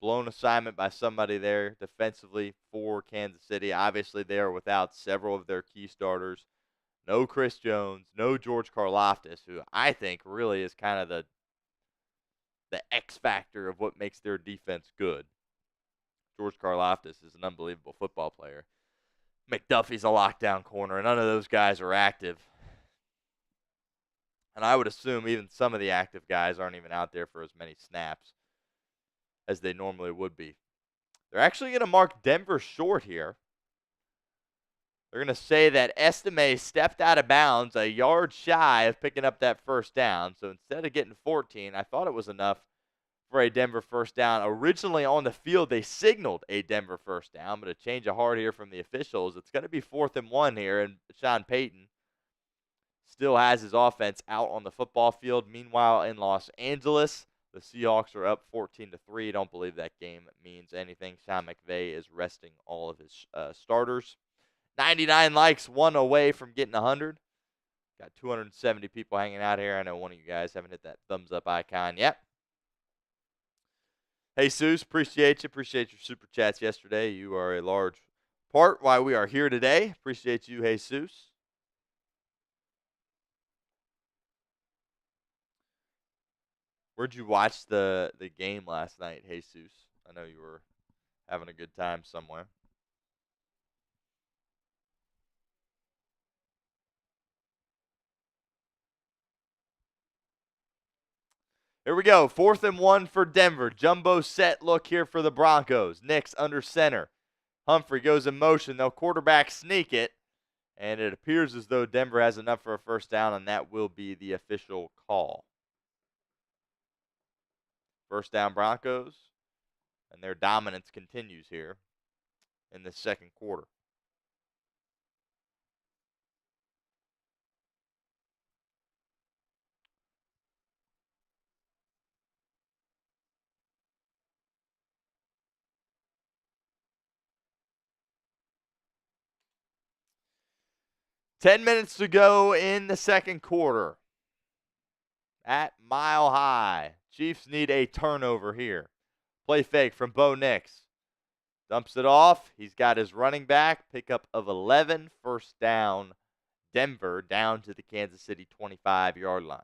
Blown assignment by somebody there defensively for Kansas City. Obviously, they are without several of their key starters. No Chris Jones, no George Karlaftis, who I think really is kind of the X factor of what makes their defense good. George Karlaftis is an unbelievable football player. McDuffie's a lockdown corner. None of those guys are active. And I would assume even some of the active guys aren't even out there for as many snaps as they normally would be. They're actually going to mark Denver short here. They're going to say that Estime stepped out of bounds a yard shy of picking up that first down. So instead of getting 14, I thought it was enough for a Denver first down. Originally on the field, they signaled a Denver first down, but a change of heart here from the officials. It's going to be 4th-and-1 here, and Sean Payton still has his offense out on the football field. Meanwhile, in Los Angeles, the Seahawks are up 14-3. Don't believe that game means anything. Sean McVay is resting all of his starters. 99 likes, one away from getting 100. Got 270 people hanging out here. I know one of you guys haven't hit that thumbs up icon yet. Hey, Jesus, appreciate you. Appreciate your super chats yesterday. You are a large part why we are here today. Appreciate you, Jesus. Where'd you watch the game last night, Jesus? I know you were having a good time somewhere. Here we go. 4th-and-1 for Denver. Jumbo set look here for the Broncos. Nix under center. Humphrey goes in motion. They'll quarterback sneak it. And it appears as though Denver has enough for a first down, and that will be the official call. First down Broncos, and their dominance continues here in the second quarter. $10 to go in the second quarter. At Mile High. Chiefs need a turnover here. Play fake from Bo Nix. Dumps it off. He's got his running back. Pickup of 11. First down. Denver down to the Kansas City 25-yard line.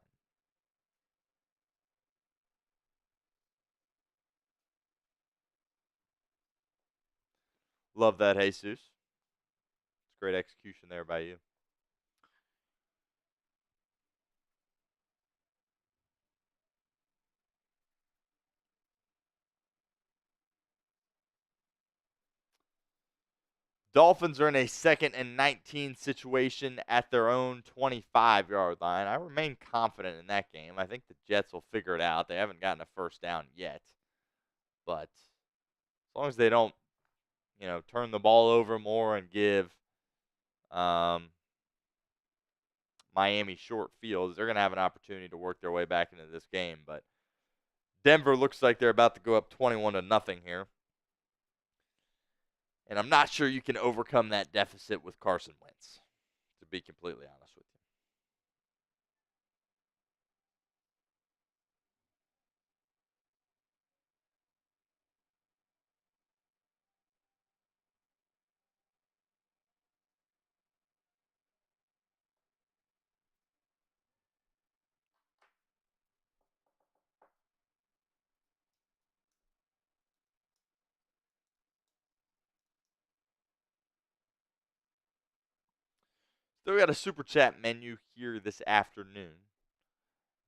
Love that, Jesus. It's great execution there by you. Dolphins are in a 2nd-and-19 situation at their own 25-yard line. I remain confident in that game. I think the Jets will figure it out. They haven't gotten a first down yet. But as long as they don't, turn the ball over more and give Miami short fields, they're going to have an opportunity to work their way back into this game. But Denver looks like they're about to go up 21-0 here. And I'm not sure you can overcome that deficit with Carson Wentz, to be completely honest with you. Still got a super chat menu here this afternoon.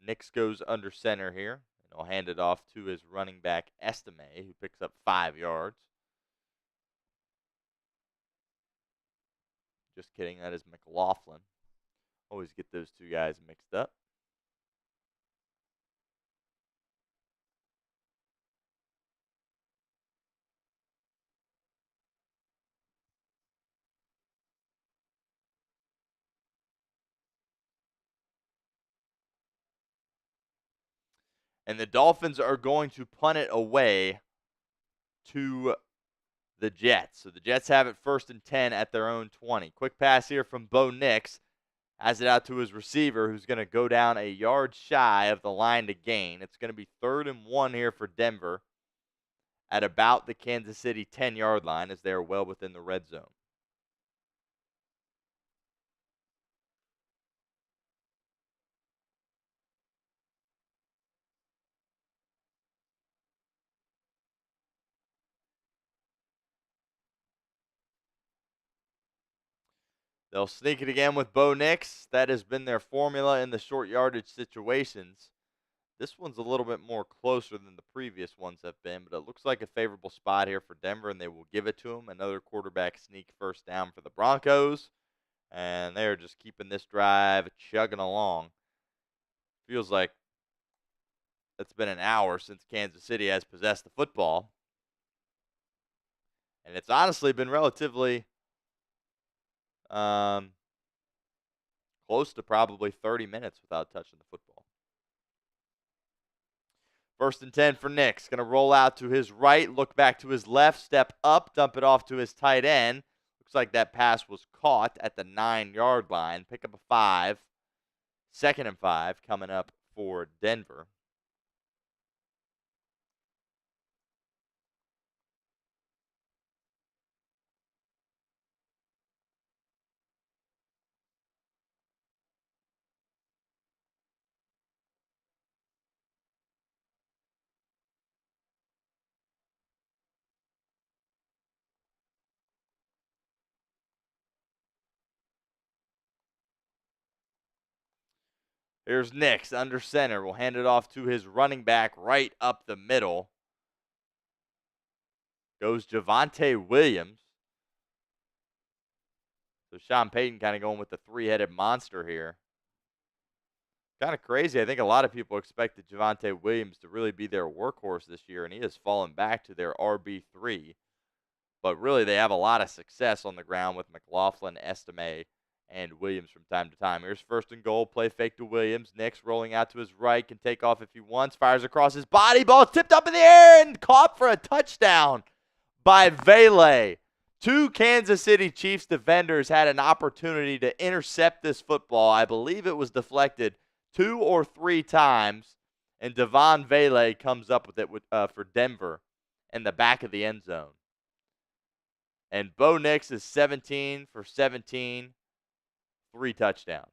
Nix goes under center here, and he'll hand it off to his running back, Estime, who picks up 5 yards. Just kidding, that is McLaughlin. Always get those two guys mixed up. And the Dolphins are going to punt it away to the Jets. So the Jets have it 1st and 10 at their own 20. Quick pass here from Bo Nix. Has it out to his receiver, who's going to go down a yard shy of the line to gain. It's going to be 3rd and 1 here for Denver at about the Kansas City 10-yard line, as they are well within the red zone. They'll sneak it again with Bo Nix. That has been their formula in the short yardage situations. This one's a little bit more closer than the previous ones have been, but it looks like a favorable spot here for Denver, and they will give it to him. Another quarterback sneak 1st down for the Broncos, and they're just keeping this drive chugging along. Feels like it's been an hour since Kansas City has possessed the football, and it's honestly been relatively close to probably 30 minutes without touching the football. 1st and 10 for Nix. Going to roll out to his right, look back to his left, step up, dump it off to his tight end. Looks like that pass was caught at the 9-yard line. Pick up a 5. 2nd and 5 coming up for Denver. Here's Nix under center. We'll hand it off to his running back right up the middle. Goes Javonte Williams. So Sean Payton kind of going with the 3-headed monster here. Kind of crazy. I think a lot of people expected Javonte Williams to really be their workhorse this year, and he has fallen back to their RB3. But really, they have a lot of success on the ground with McLaughlin, Estime, and Williams from time to time. Here's 1st and goal. Play fake to Williams. Nix rolling out to his right. Can take off if he wants. Fires across his body. Ball tipped up in the air and caught for a touchdown by Vele. 2 Kansas City Chiefs defenders had an opportunity to intercept this football. I believe it was deflected 2 or 3 times, and Devon Vele comes up with it for Denver in the back of the end zone. And Bo Nix is 17 for 17, 3 touchdowns.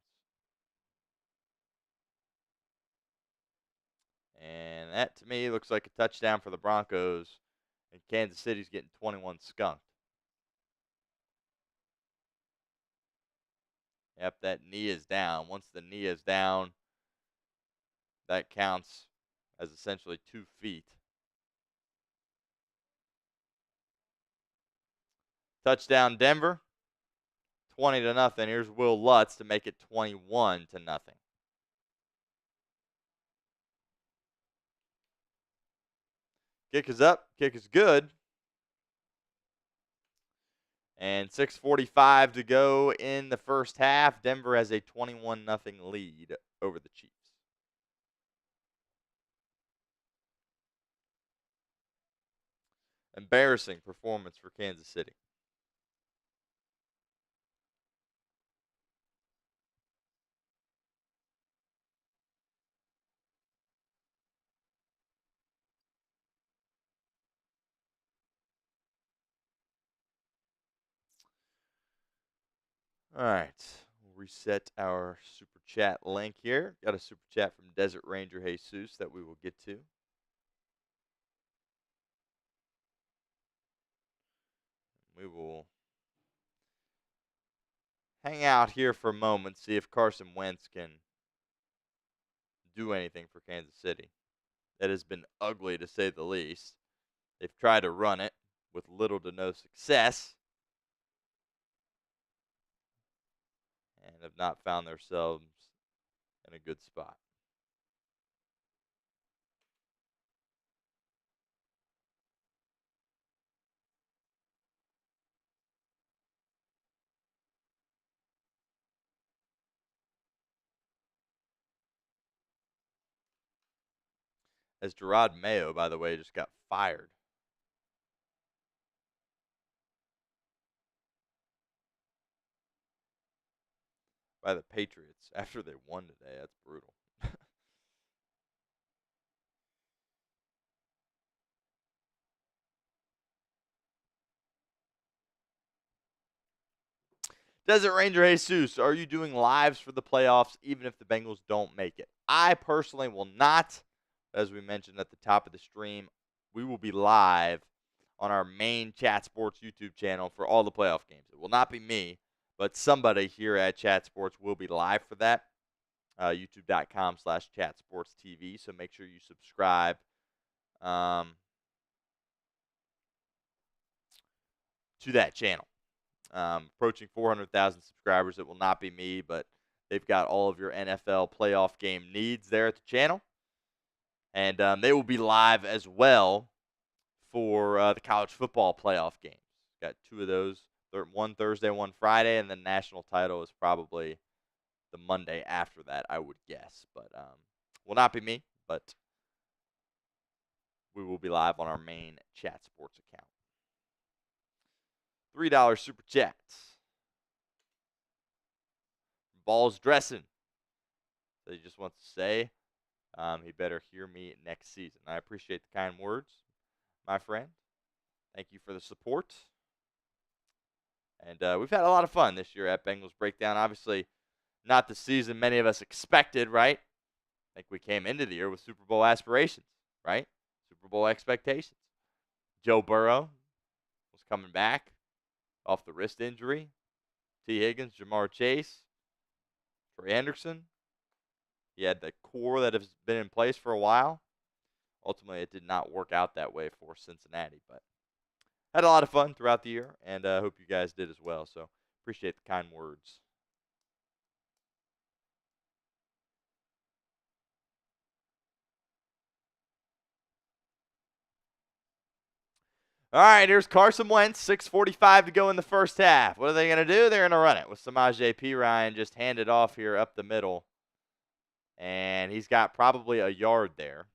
And that, to me, looks like a touchdown for the Broncos, and Kansas City's getting 21 skunked. Yep, that knee is down. Once the knee is down, that counts as essentially 2 feet. Touchdown Denver, 20-0. Here's Will Lutz to make it 21-0. Kick is up. Kick is good. And 6:45 to go in the first half. Denver has a 21-0 lead over the Chiefs. Embarrassing performance for Kansas City. All right. We'll reset our super chat link here. Got a super chat from Desert Ranger Jesus that we will get to. We will hang out here for a moment, see if Carson Wentz can do anything for Kansas City. That has been ugly, to say the least. They've tried to run it with little to no success and have not found themselves in a good spot. As Gerard Mayo, by the way, just got fired. By the Patriots after they won today. That's brutal. Desert Ranger Jesus, are you doing lives for the playoffs even if the Bengals don't make it? I personally will not. As we mentioned at the top of the stream, we will be live on our main Chat Sports YouTube channel for all the playoff games. It will not be me, but somebody here at Chat Sports will be live for that. YouTube.com/chatsportstv. So make sure you subscribe to that channel. Approaching 400,000 subscribers. It will not be me, but they've got all of your NFL playoff game needs there at the channel. And they will be live as well for the college football playoff games. Got two of those, one Thursday, one Friday, and the national title is probably the Monday after that, I would guess. But will not be me, but we will be live on our main Chat Sports account. $3 super chats. Ball's dressing. So he just wants to say he better hear me next season. I appreciate the kind words, my friend. Thank you for the support. And we've had a lot of fun this year at Bengals Breakdown. Obviously, not the season many of us expected, right? I think we came into the year with Super Bowl aspirations, right? Super Bowl expectations. Joe Burrow was coming back off the wrist injury. T. Higgins, Jamar Chase, Trey Hendrickson. He had the core that has been in place for a while. Ultimately, it did not work out that way for Cincinnati, but had a lot of fun throughout the year, and I hope you guys did as well. So appreciate the kind words. All right, here's Carson Wentz, 6:45 to go in the first half. What are they going to do? They're going to run it with Samaje Perine just handed off here up the middle. And he's got probably a yard there.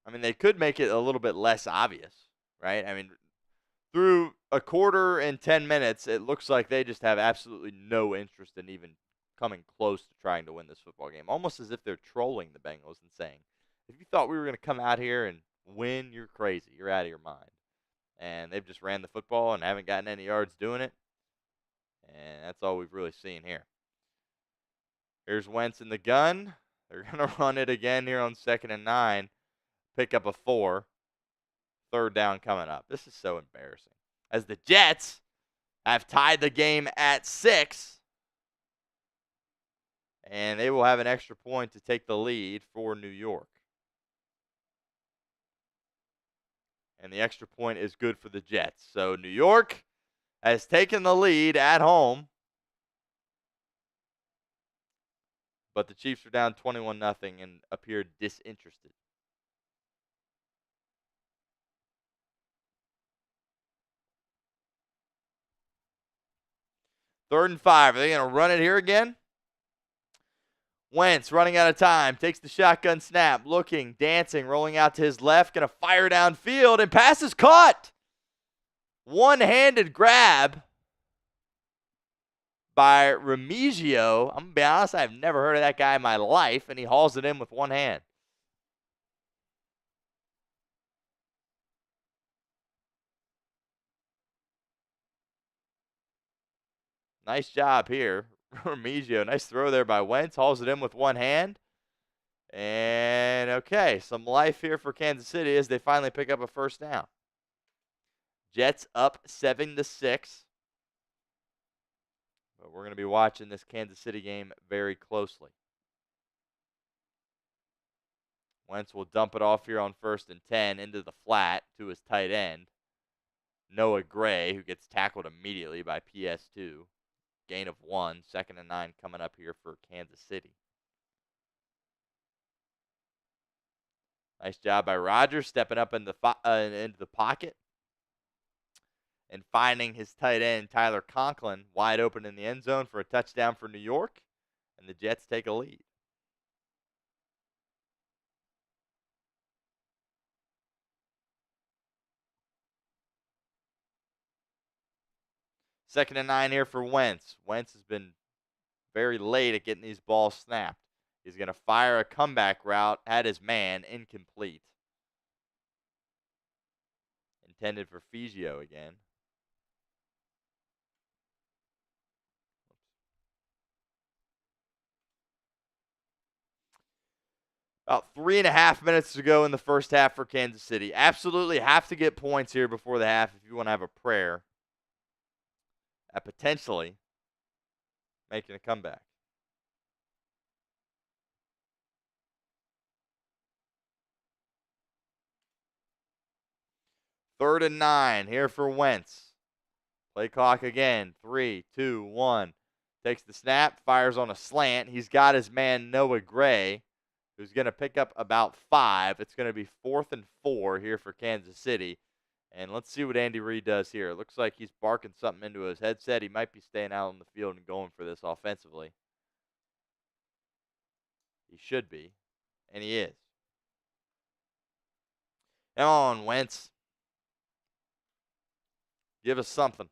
I mean, they could make it a little bit less obvious, right? I mean, through a quarter and 10 minutes, it looks like they just have absolutely no interest in even coming close to trying to win this football game. Almost as if they're trolling the Bengals and saying, if you thought we were going to come out here and win, you're crazy. You're out of your mind. And they've just ran the football and haven't gotten any yards doing it. And that's all we've really seen here. Here's Wentz in the gun. They're going to run it again here on 2nd and 9. Pick up a 4. 3rd down coming up. This is so embarrassing. As the Jets have tied the game at 6. And they will have an extra point to take the lead for New York. And the extra point is good for the Jets. So New York has taken the lead at home. But the Chiefs are down 21-0 and appear disinterested. Third and 5. Are they going to run it here again? Wentz running out of time. Takes the shotgun snap. Looking, dancing, rolling out to his left. Going to fire downfield and pass is caught. One-handed grab by Remigio. I'm going to be honest, I've never heard of that guy in my life, and he hauls it in with one hand. Nice job here. Remigio, nice throw there by Wentz. Hauls it in with one hand. And, okay, some life here for Kansas City as they finally pick up a first down. Jets up 7-6. But we're going to be watching this Kansas City game very closely. Wentz will dump it off here on 1st and 10 into the flat to his tight end, Noah Gray, who gets tackled immediately by PS2. Gain of 1, 2nd and 9 coming up here for Kansas City. Nice job by Rodgers stepping up into the pocket and finding his tight end, Tyler Conklin, wide open in the end zone for a touchdown for New York, and the Jets take a lead. Second and 9 here for Wentz. Wentz has been very late at getting these balls snapped. He's going to fire a comeback route at his man, incomplete. Intended for Fizio again. About 3.5 minutes to go in the first half for Kansas City. Absolutely have to get points here before the half if you want to have a prayer at potentially making a comeback. Third and 9 here for Wentz. Play clock again. 3, 2, 1. Takes the snap, fires on a slant. He's got his man Noah Gray, who's going to pick up about 5. It's going to be 4th and 4 here for Kansas City. And let's see what Andy Reid does here. It looks like he's barking something into his headset. He might be staying out on the field and going for this offensively. He should be, and he is. Come on, Wentz. Give us something.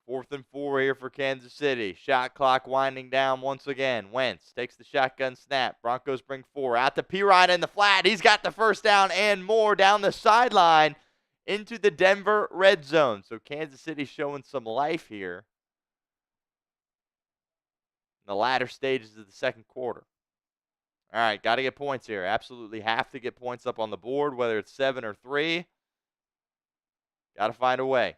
Fourth and 4 here for Kansas City. Shot clock winding down once again. Wentz takes the shotgun snap. Broncos bring 4. Out to P-Ryan in the flat. He's got the first down and more down the sideline into the Denver red zone. So Kansas City showing some life here in the latter stages of the second quarter. All right, got to get points here. Absolutely have to get points up on the board, whether it's 7 or 3. Got to find a way.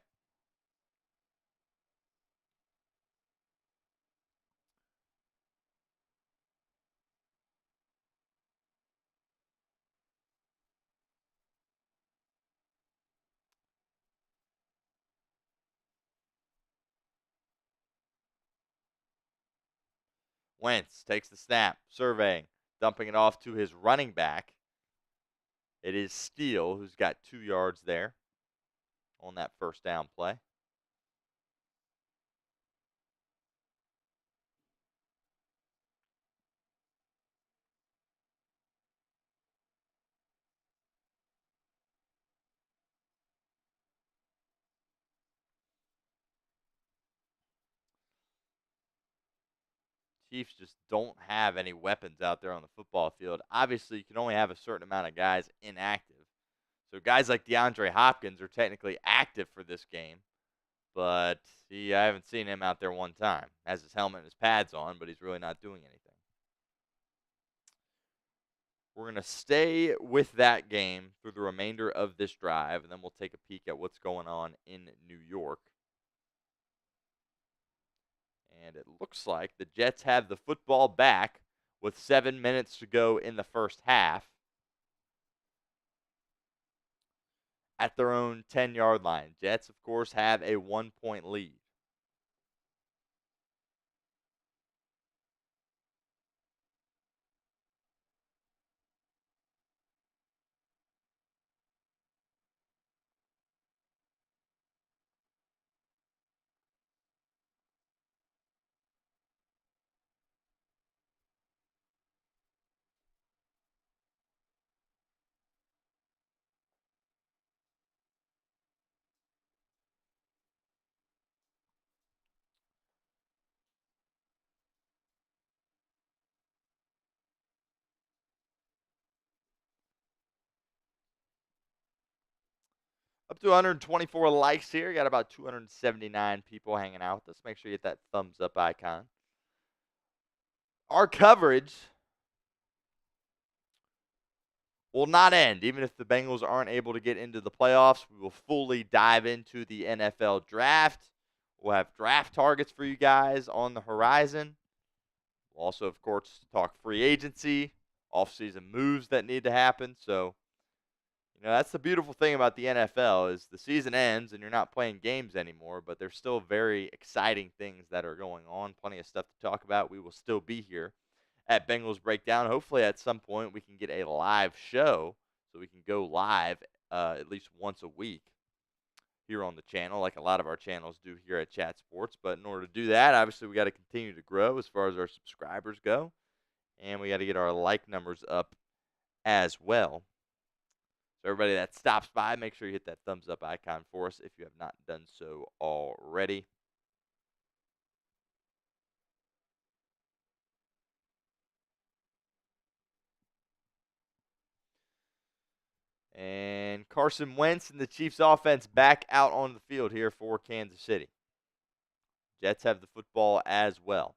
Wentz takes the snap, surveying, dumping it off to his running back. It is Steele, who's got 2 yards there on that first down play. Chiefs just don't have any weapons out there on the football field. Obviously, you can only have a certain amount of guys inactive. So guys like DeAndre Hopkins are technically active for this game, but I haven't seen him out there one time. Has his helmet and his pads on, but he's really not doing anything. We're going to stay with that game through the remainder of this drive, and then we'll take a peek at what's going on in New York. And it looks like the Jets have the football back with 7 minutes to go in the first half at their own 10-yard line. Jets, of course, have a 1-point lead. Up to 124 likes here. Got about 279 people hanging out with us. Make sure you hit that thumbs up icon. our coverage will not end. Even if the Bengals aren't able to get into the playoffs, we will fully dive into the NFL draft. We'll have draft targets for you guys on the horizon. We'll also, of course, talk free agency, offseason moves that need to happen. So, that's the beautiful thing about the NFL is the season ends and you're not playing games anymore, but there's still very exciting things that are going on. Plenty of stuff to talk about. We will still be here at Bengals Breakdown. Hopefully, at some point, we can get a live show so we can go live at least once a week here on the channel, like a lot of our channels do here at Chat Sports. But in order to do that, obviously, we got to continue to grow as far as our subscribers go, and we got to get our like numbers up as well. So everybody that stops by, make sure you hit that thumbs up icon for us if you have not done so already. And Carson Wentz and the Chiefs offense back out on the field here for Kansas City. Jets have the football as well.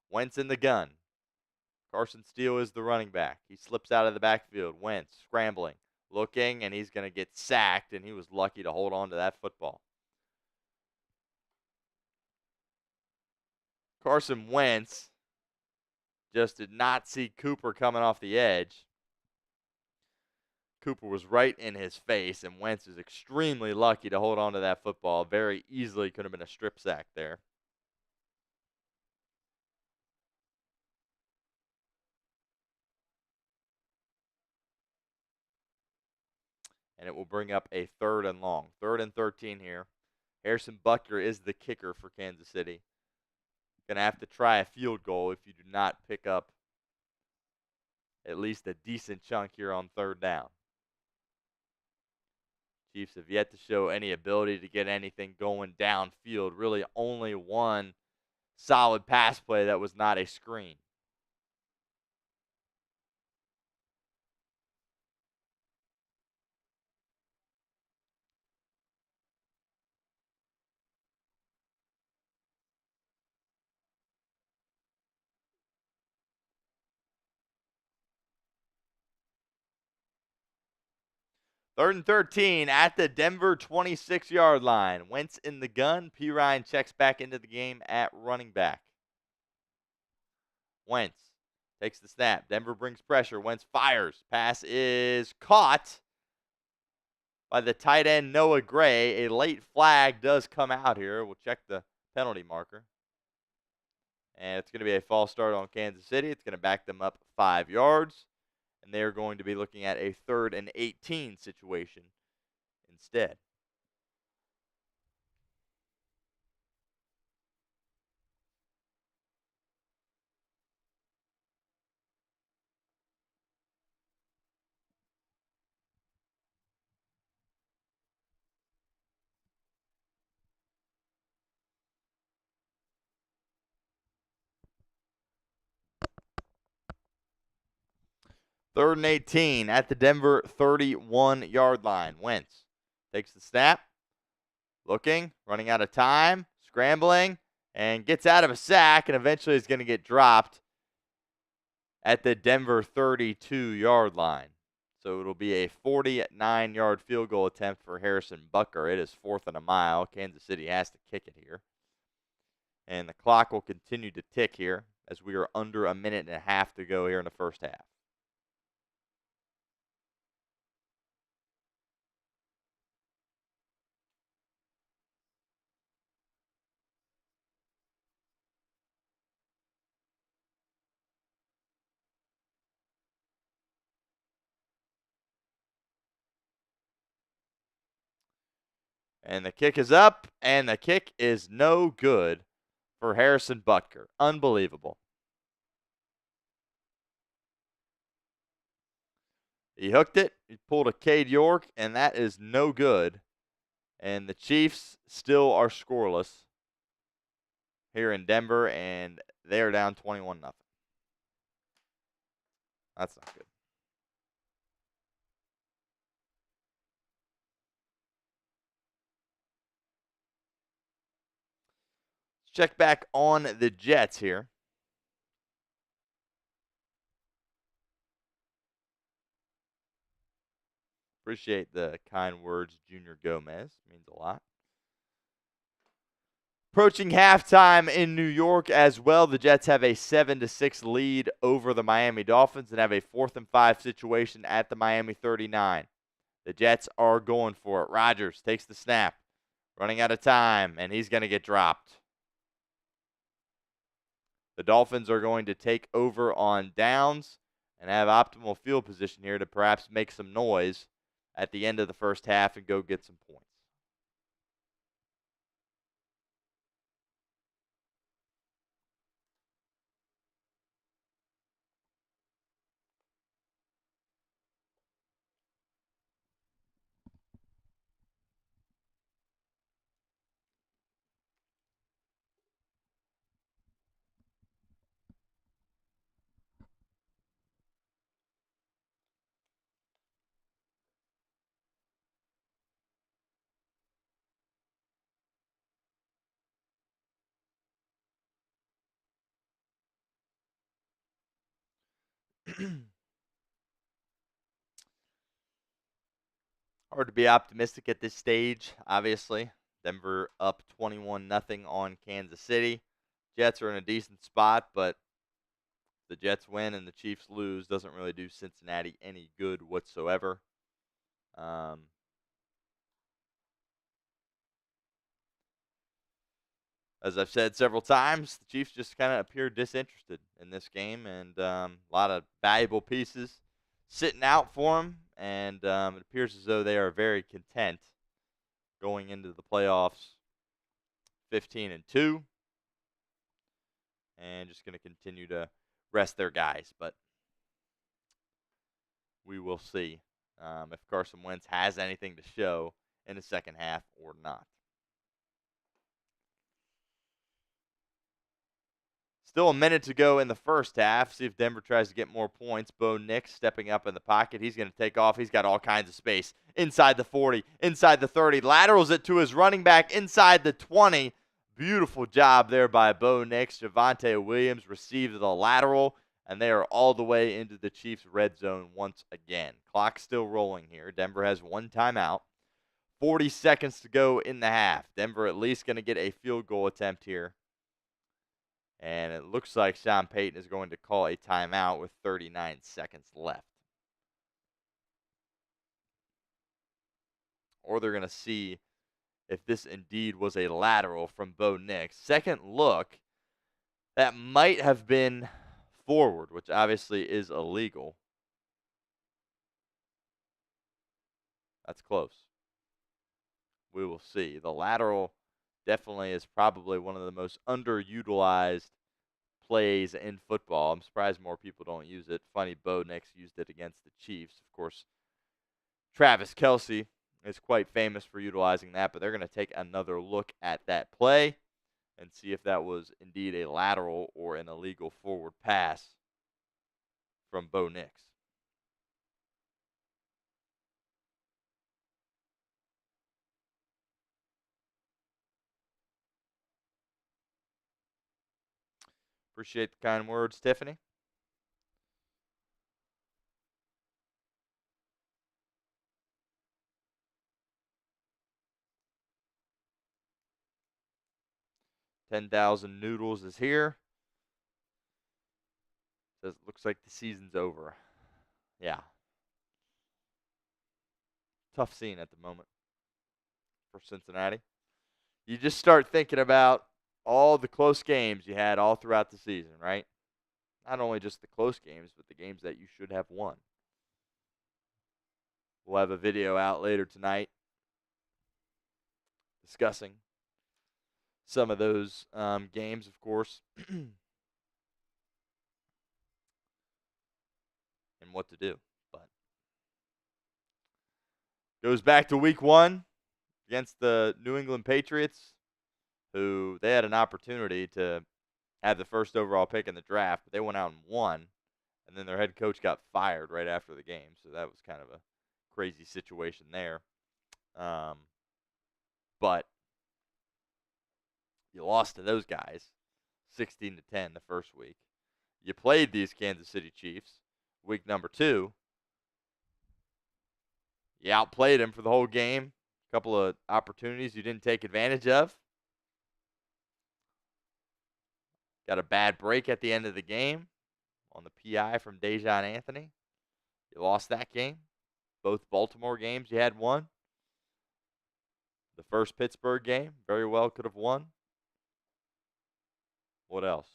Wentz in the gun. Carson Steele is the running back. He slips out of the backfield. Wentz scrambling, looking, and he's going to get sacked, and he was lucky to hold on to that football. Carson Wentz just did not see Cooper coming off the edge. Cooper was right in his face, and Wentz is extremely lucky to hold on to that football. Very easily could have been a strip sack there. And it will bring up a 3rd and long. 3rd and 13 here. Harrison Butker is the kicker for Kansas City. Going to have to try a field goal if you do not pick up at least a decent chunk here on 3rd down. Chiefs have yet to show any ability to get anything going downfield. Really only one solid pass play that was not a screen. Third and 13 at the Denver 26-yard line. Wentz in the gun. P. Ryan checks back into the game at running back. Wentz takes the snap. Denver brings pressure. Wentz fires. Pass is caught by the tight end Noah Gray. A late flag does come out here. We'll check the penalty marker. And it's going to be a false start on Kansas City. It's going to back them up 5 yards. And they are going to be looking at a 3rd and 18 situation instead. Third and 18 at the Denver 31-yard line. Wentz takes the snap, looking, running out of time, scrambling, and gets out of a sack, and eventually is going to get dropped at the Denver 32-yard line. So it'll be a 49-yard field goal attempt for Harrison Butker. It is 4th and a mile. Kansas City has to kick it here. And the clock will continue to tick here as we are under a minute and a half to go here in the first half. And the kick is up, and the kick is no good for Harrison Butker. Unbelievable. He hooked it. He pulled a Cade York, and that is no good. And the Chiefs still are scoreless here in Denver, and they are down 21-0. That's not good. Check back on the Jets here. Appreciate the kind words, Junior Gomez. Means a lot. Approaching halftime in New York as well. The Jets have a 7-6 lead over the Miami Dolphins and have a 4th and 5 situation at the Miami 39. The Jets are going for it. Rodgers takes the snap. Running out of time, and he's going to get dropped. The Dolphins are going to take over on downs and have optimal field position here to perhaps make some noise at the end of the first half and go get some points. Hard to be optimistic at this stage, obviously. Denver up 21-0 on Kansas City. Jets are in a decent spot, but the Jets win and the Chiefs lose doesn't really do Cincinnati any good whatsoever. As I've said several times, the Chiefs just kind of appear disinterested in this game, and a lot of valuable pieces sitting out for them, and it appears as though they are very content going into the playoffs 15-2, and just going to continue to rest their guys. But we will see if Carson Wentz has anything to show in the second half or not. Still a minute to go in the first half. See if Denver tries to get more points. Bo Nix stepping up in the pocket. He's going to take off. He's got all kinds of space. Inside the 40, inside the 30. Laterals it to his running back inside the 20. Beautiful job there by Bo Nix. Javonte Williams received the lateral, and they are all the way into the Chiefs' red zone once again. Clock still rolling here. Denver has one timeout. 40 seconds to go in the half. Denver at least going to get a field goal attempt here. And it looks like Sean Payton is going to call a timeout with 39 seconds left. Or they're going to see if this indeed was a lateral from Bo Nix. Second look, that might have been forward, which obviously is illegal. That's close. We will see. The lateral definitely is probably one of the most underutilized plays in football. I'm surprised more people don't use it. Funny, Bo Nix used it against the Chiefs. Of course, Travis Kelce is quite famous for utilizing that, but they're going to take another look at that play and see if that was indeed a lateral or an illegal forward pass from Bo Nix. Appreciate the kind words, Tiffany. $10,000 Noodles is here. Says looks like the season's over. Yeah. Tough scene at the moment for Cincinnati. You just start thinking about all the close games you had all throughout the season, right? Not only just the close games, but the games that you should have won. We'll have a video out later tonight discussing some of those games, of course, and what to do. But goes back to week 1 against the New England Patriots, who they had an opportunity to have the first overall pick in the draft, but they went out and won, and then their head coach got fired right after the game, so that was kind of a crazy situation there. But You lost to those guys 16-10 the first week. You played these Kansas City Chiefs week number 2. You outplayed them for the whole game. A couple of opportunities you didn't take advantage of. Got a bad break at the end of the game on the PI from Dejon Anthony. You lost that game. Both Baltimore games you had won. The first Pittsburgh game, very well could have won. What else?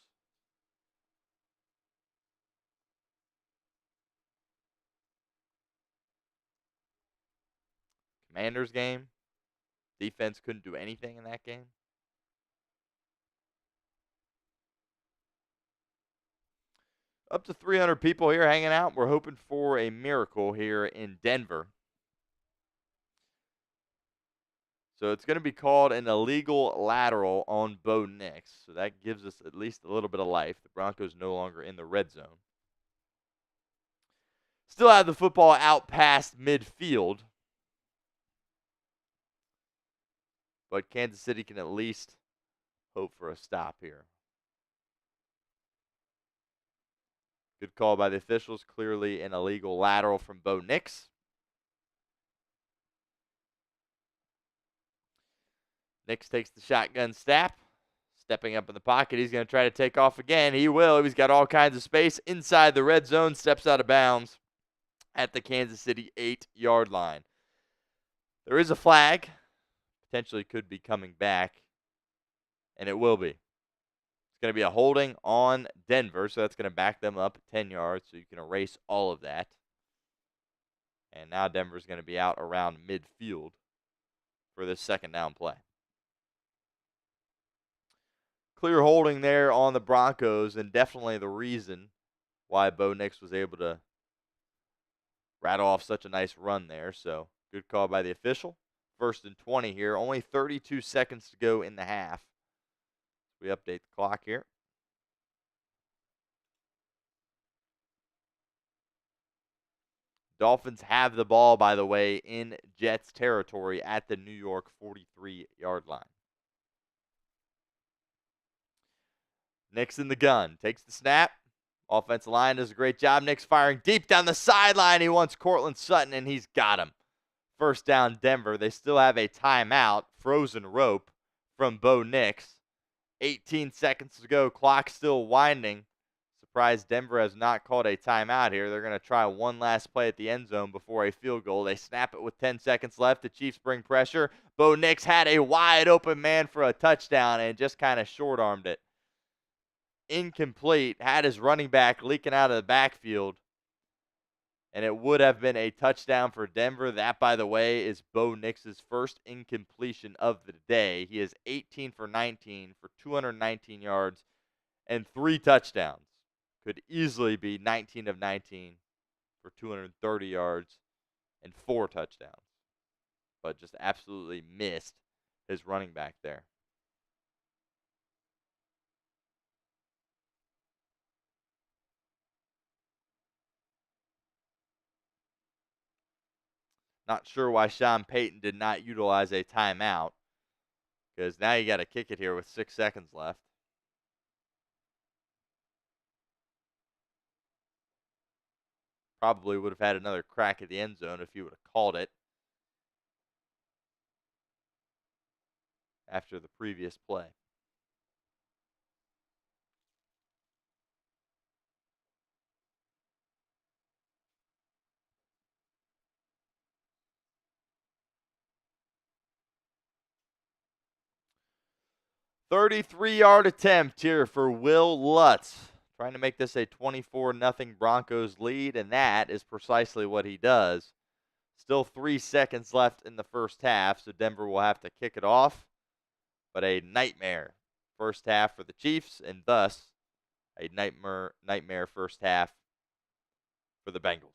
Commanders game. Defense couldn't do anything in that game. Up to 300 people here hanging out. We're hoping for a miracle here in Denver. So it's going to be called an illegal lateral on Bo Nix. So that gives us at least a little bit of life. The Broncos no longer in the red zone. Still have the football out past midfield. But Kansas City can at least hope for a stop here. Good call by the officials. Clearly an illegal lateral from Bo Nix. Nix takes the shotgun snap. Stepping up in the pocket. He's going to try to take off again. He will. He's got all kinds of space inside the red zone. Steps out of bounds at the Kansas City 8-yard line. There is a flag. Potentially could be coming back. And it will be. It's going to be a holding on Denver. So that's going to back them up 10 yards. So you can erase all of that. And now Denver's going to be out around midfield for this second down play. Clear holding there on the Broncos, and definitely the reason why Bo Nix was able to rattle off such a nice run there. So good call by the official. 1st and 20 here. Only 32 seconds to go in the half. We update the clock here. Dolphins have the ball, by the way, in Jets territory at the New York 43-yard line. Nix in the gun. Takes the snap. Offensive line does a great job. Nix firing deep down the sideline. He wants Cortland Sutton, and he's got him. First down, Denver. They still have a timeout. Frozen rope from Bo Nix. 18 seconds to go. Clock still winding. Surprised Denver has not called a timeout here. They're going to try one last play at the end zone before a field goal. They snap it with 10 seconds left. The Chiefs bring pressure. Bo Nix had a wide open man for a touchdown and just kind of short-armed it. Incomplete. Had his running back leaking out of the backfield. And it would have been a touchdown for Denver. That, by the way, is Bo Nix's first incompletion of the day. He is 18 for 19 for 219 yards and 3 touchdowns. Could easily be 19 of 19 for 230 yards and 4 touchdowns. But just absolutely missed his running back there. Not sure why Sean Payton did not utilize a timeout, because now you got to kick it here with 6 seconds left. Probably would have had another crack at the end zone if he would have called it after the previous play. "33-yard attempt here for Will Lutz. Trying to make this a 24-0 Broncos lead, and that is precisely what he does. Still 3 seconds left in the first half, so Denver will have to kick it off. But a nightmare first half for the Chiefs, and thus a nightmare first half for the Bengals.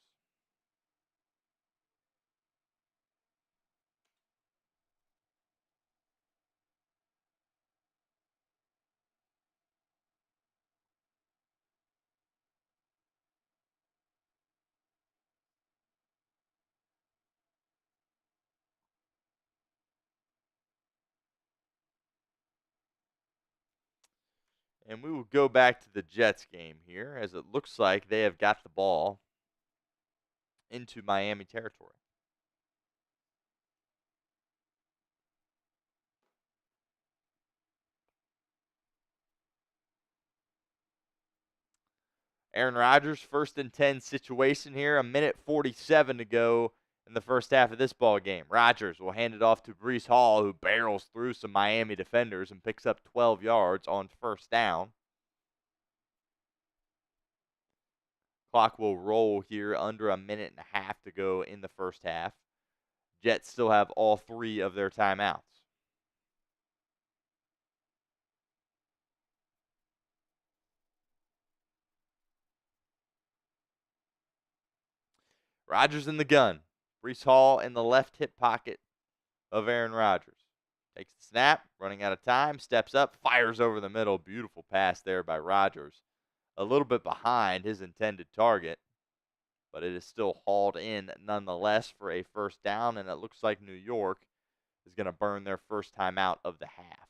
And we will go back to the Jets game here, as it looks like they have got the ball into Miami territory. Aaron Rodgers, 1st and 10 situation here. 1:47 to go in the first half of this ball game. Rodgers will hand it off to Breece Hall, who barrels through some Miami defenders and picks up 12 yards on 1st down. Clock will roll here, under 1.5 minutes to go in the first half. Jets still have all 3 of their timeouts. Rodgers in the gun. Breece Hall in the left hip pocket of Aaron Rodgers. Takes the snap, running out of time, steps up, fires over the middle. Beautiful pass there by Rodgers. A little bit behind his intended target, but it is still hauled in nonetheless for a 1st down, and it looks like New York is going to burn their first timeout of the half.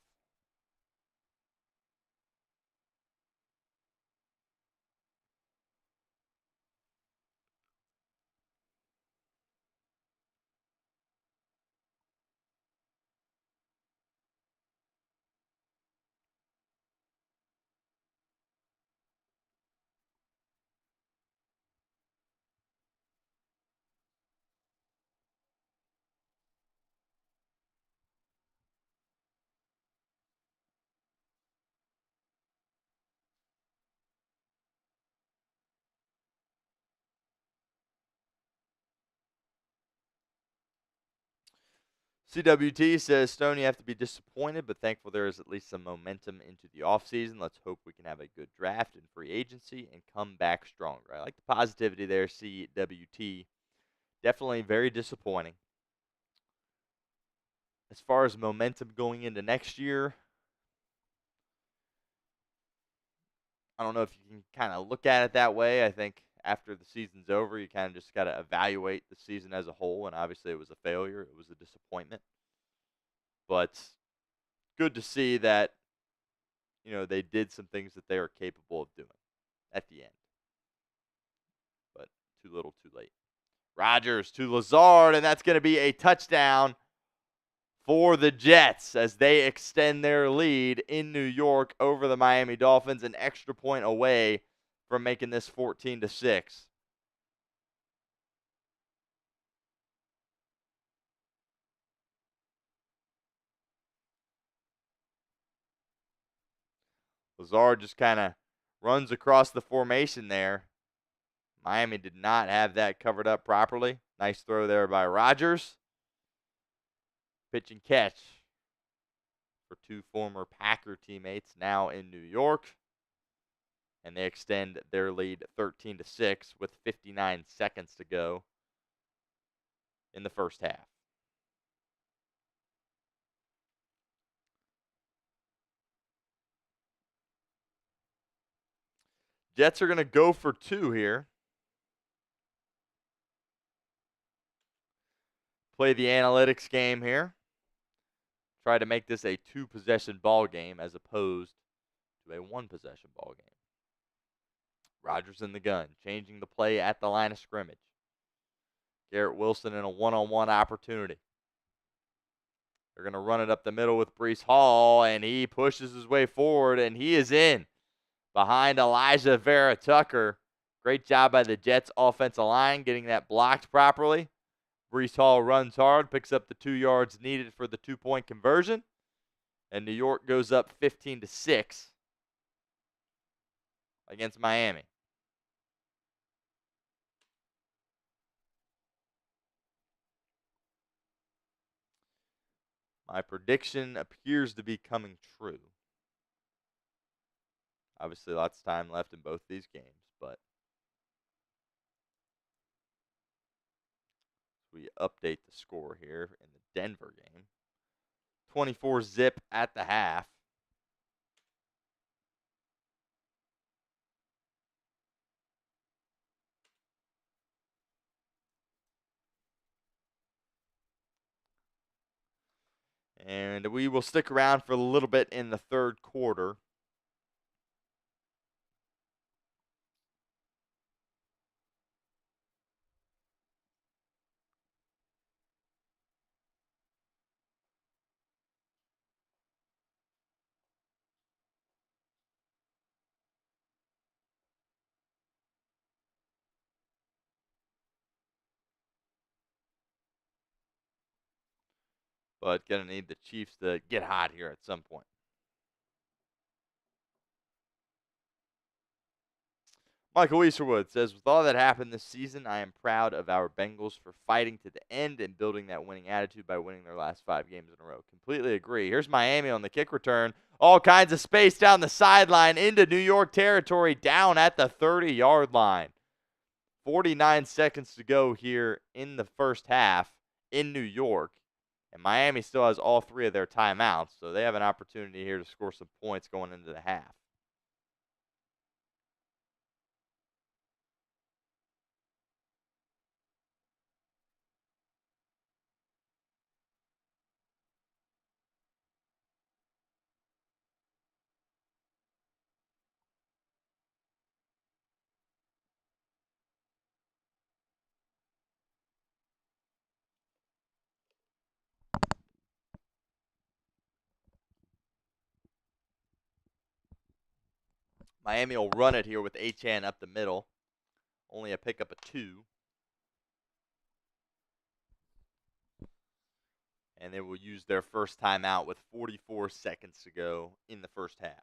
CWT says, Stone, you have to be disappointed, but thankful there is at least some momentum into the offseason. Let's hope we can have a good draft and free agency and come back stronger. I like the positivity there, CWT. Definitely very disappointing. As far as momentum going into next year, I don't know if you can kind of look at it that way. I think after the season's over, you kind of just got to evaluate the season as a whole, and obviously it was a failure. It was a disappointment. But good to see that, they did some things that they are capable of doing at the end. But too little, too late. Rodgers to Lazard, and that's going to be a touchdown for the Jets as they extend their lead in New York over the Miami Dolphins, an extra point away from making this 14-6. Lazard just kind of runs across the formation there. Miami did not have that covered up properly. Nice throw there by Rodgers. Pitch and catch for 2 former Packer teammates now in New York. And they extend their lead 13-6 with 59 seconds to go in the first half. Jets are going to go for 2 here. Play the analytics game here. Try to make this a 2-possession ball game as opposed to a 1-possession ball game. Rodgers in the gun, changing the play at the line of scrimmage. Garrett Wilson in a one-on-one opportunity. They're going to run it up the middle with Breece Hall, and he pushes his way forward, and he is in behind Elijah Vera Tucker. Great job by the Jets offensive line getting that blocked properly. Breece Hall runs hard, picks up the 2 yards needed for the 2-point conversion, and New York goes up 15-6 against Miami. My prediction appears to be coming true. Obviously, lots of time left in both these games, but we update the score here in the Denver game. 24-0 at the half. And we will stick around for a little bit in the third quarter. but going to need the Chiefs to get hot here at some point. Michael Easterwood says, with all that happened this season, I am proud of our Bengals for fighting to the end and building that winning attitude by winning their last 5 games in a row. Completely agree. Here's Miami on the kick return. All kinds of space down the sideline into New York territory, down at the 30-yard line. 49 seconds to go here in the first half in New York. And Miami still has all 3 of their timeouts, so they have an opportunity here to score some points going into the half. Miami will run it here with Achane up the middle. Only a pickup of 2. And they will use their first timeout with 44 seconds to go in the first half.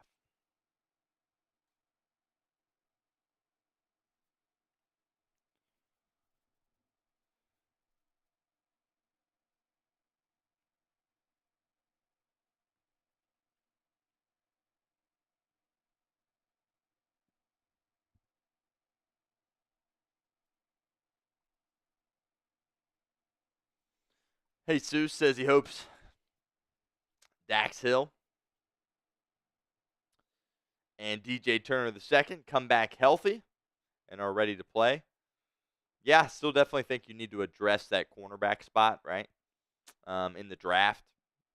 Jesus says he hopes Dax Hill and DJ Turner II come back healthy and are ready to play. Yeah, still definitely think you need to address that cornerback spot, right? In the draft,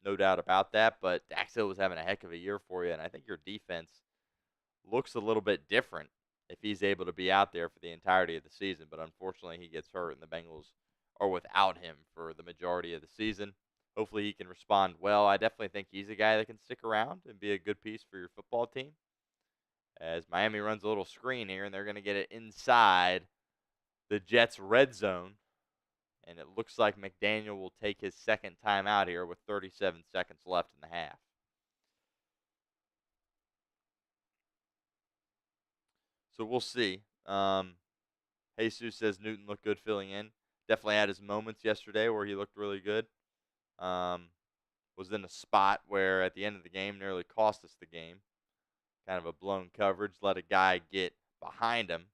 no doubt about that. But Dax Hill was having a heck of a year for you, and I think your defense looks a little bit different if he's able to be out there for the entirety of the season. But unfortunately, he gets hurt, and the Bengals are without him for the majority of the season. Hopefully he can respond well. I definitely think he's a guy that can stick around and be a good piece for your football team. As Miami runs a little screen here, and they're going to get it inside the Jets' red zone. And it looks like McDaniel will take his second time out here with 37 seconds left in the half. So we'll see. Jesus says Newton looked good filling in. Definitely had his moments yesterday where he looked really good. Was in a spot where at the end of the game nearly cost us the game. Kind of a blown coverage. Let a guy get behind him.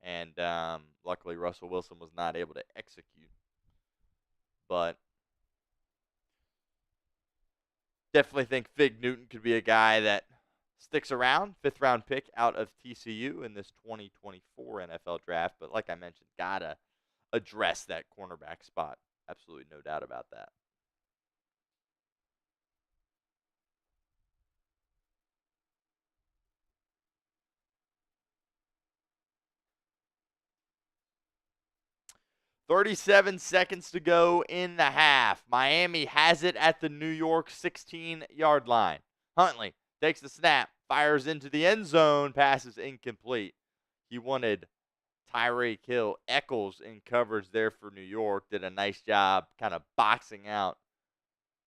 And luckily Russell Wilson was not able to execute. But definitely think Fig Newton could be a guy that sticks around. 5th-round pick out of TCU in this 2024 NFL draft. But like I mentioned, got to address that cornerback spot. Absolutely no doubt about that. .37 seconds to go in the half. Miami has it at the New York 16-yard line. Huntley takes the snap, fires into the end zone, passes incomplete. He wanted Tyreek Hill. Eccles in coverage there for New York. Did a nice job kind of boxing out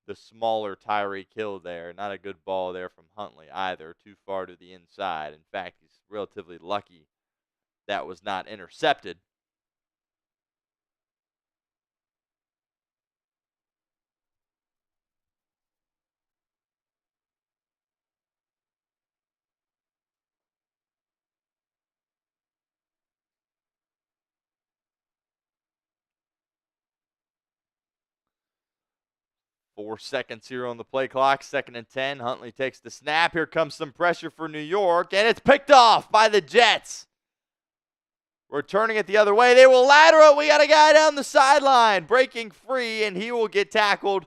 the smaller Tyreek Hill there. Not a good ball there from Huntley either. Too far to the inside. In fact, he's relatively lucky that was not intercepted. Four seconds here on the play clock. 2nd and 10. Huntley takes the snap. Here comes some pressure for New York, and it's picked off by the Jets. We're turning it the other way. They will lateral it. We got a guy down the sideline breaking free, and he will get tackled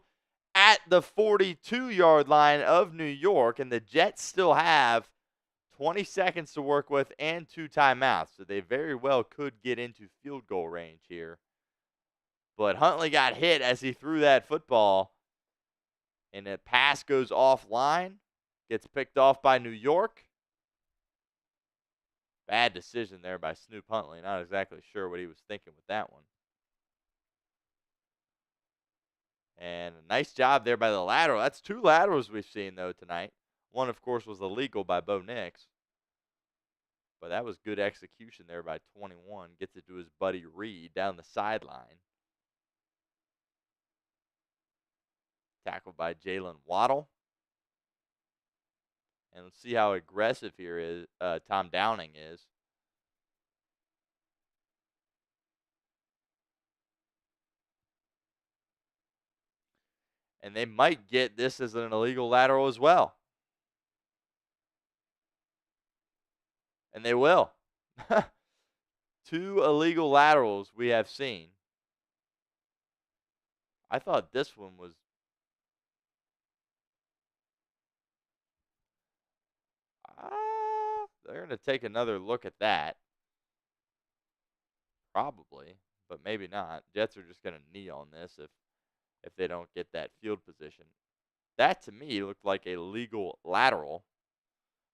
at the 42-yard line of New York. And the Jets still have 20 seconds to work with and 2 timeouts. So they very well could get into field goal range here. But Huntley got hit as he threw that football. And a pass goes offline. Gets picked off by New York. Bad decision there by Snoop Huntley. Not exactly sure what he was thinking with that one. And a nice job there by the lateral. That's 2 laterals we've seen, though, tonight. One, of course, was illegal by Bo Nix. But that was good execution there by 21. Gets it to his buddy Reed down the sideline. Tackled by Jalen Waddle. And let's see how aggressive here is Tom Downing is. And they might get this as an illegal lateral as well. And they will. 2 illegal laterals we have seen. I thought this one was... they're going to take another look at that. Probably, but maybe not. Jets are just going to knee on this if they don't get that field position. That, to me, looked like a legal lateral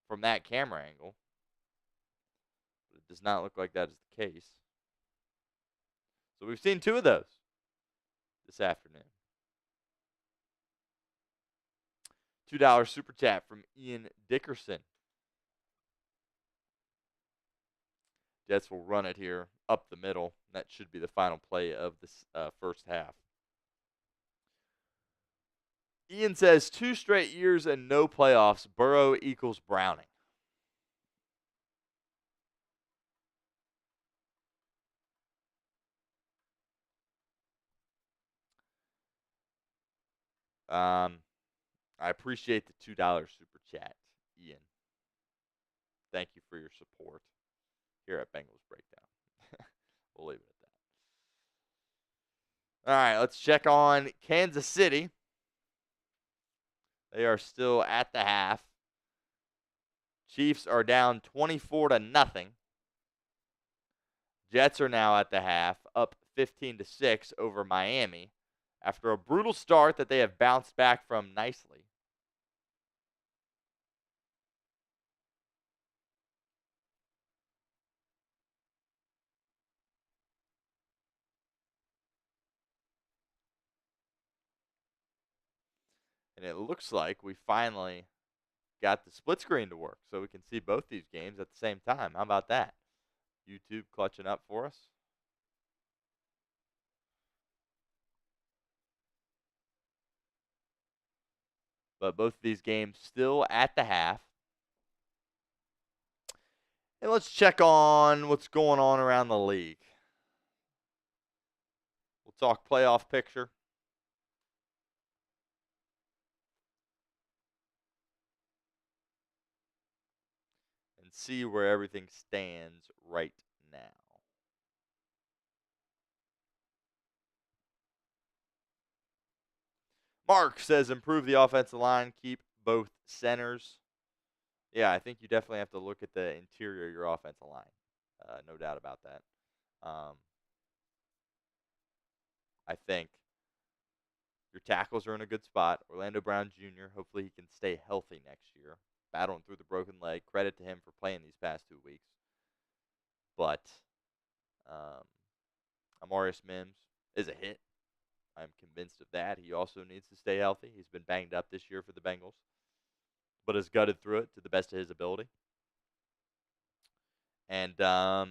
from that camera angle. But it does not look like that is the case. So we've seen 2 of those this afternoon. $2 super chat from Ian Dickerson. Jets will run it here up the middle. That should be the final play of this first half. Ian says 2 straight years and no playoffs. Burrow equals Browning. I appreciate the $2 super chat, Ian. Thank you for your support here at Bengals Breakdown. We'll leave it at that. All right, let's check on Kansas City. They are still at the half. Chiefs are down 24-0. Jets are now at the half, up 15-6 over Miami after a brutal start that they have bounced back from nicely. And it looks like we finally got the split screen to work so we can see both these games at the same time. How about that? YouTube clutching up for us. But both of these games still at the half. And let's check on what's going on around the league. We'll talk playoff picture. And see where everything stands right now. Mark says improve the offensive line, keep both centers. Yeah, I think you definitely have to look at the interior of your offensive line. No doubt about that. I think your tackles are in a good spot. Orlando Brown Jr., hopefully he can stay healthy next year. Battling through the broken leg. Credit to him for playing these past 2 weeks. But Amarius Mims is a hit. I'm convinced of that. He also needs to stay healthy. He's been banged up this year for the Bengals, but has gutted through it to the best of his ability. And, yeah,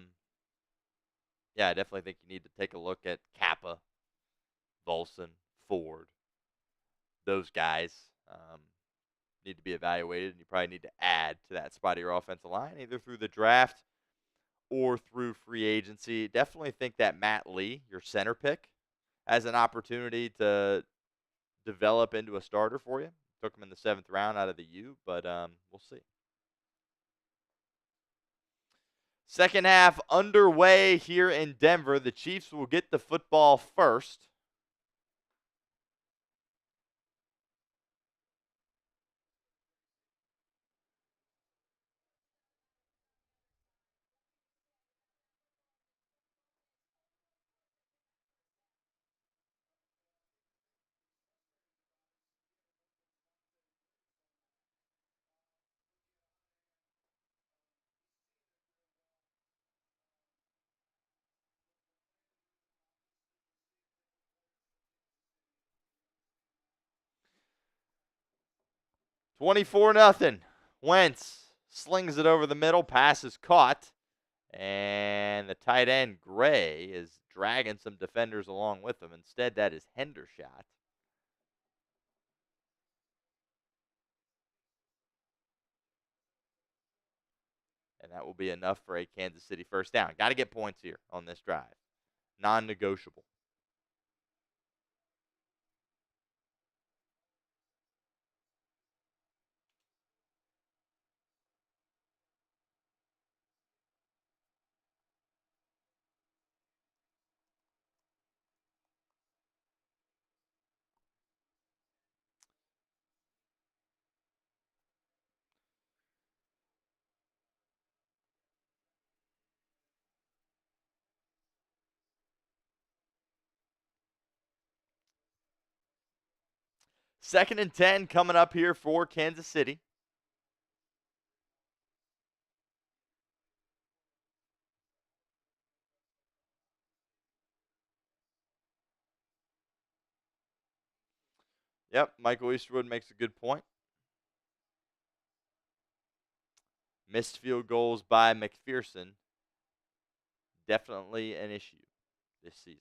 I definitely think you need to take a look at Kappa, Volson, Ford. Those guys need to be evaluated, and you probably need to add to that spot of your offensive line, either through the draft or through free agency. Definitely think that Matt Lee, your center pick, has an opportunity to develop into a starter for you. Took him in the 7th round out of the U, but we'll see. Second half underway here in Denver. The Chiefs will get the football first. 24-0. Wentz slings it over the middle. Pass is caught. And the tight end, Gray, is dragging some defenders along with him. Instead, that is Hendershot. And that will be enough for a Kansas City first down. Got to get points here on this drive. Non-negotiable. Second and 10 coming up here for Kansas City. Yep, Michael Easterwood makes a good point. Missed field goals by McPherson. Definitely an issue this season.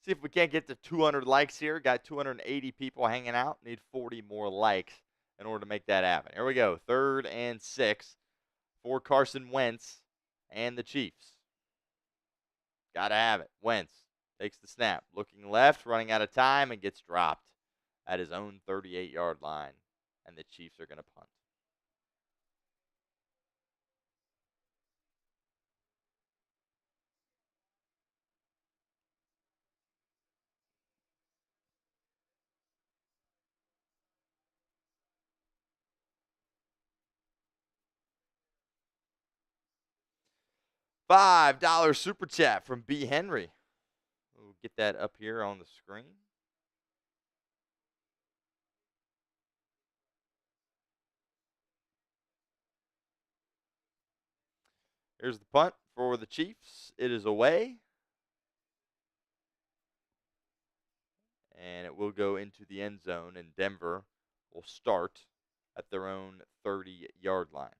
See if we can't get to 200 likes here. Got 280 people hanging out. Need 40 more likes in order to make that happen. Here we go. 3rd and 6 for Carson Wentz and the Chiefs. Got to have it. Wentz takes the snap. Looking left, running out of time, and gets dropped at his own 38-yard line. And the Chiefs are going to punt. $5 super chat from B. Henry. We'll get that up here on the screen. Here's the punt for the Chiefs. It is away. And it will go into the end zone, and Denver will start at their own 30-yard line.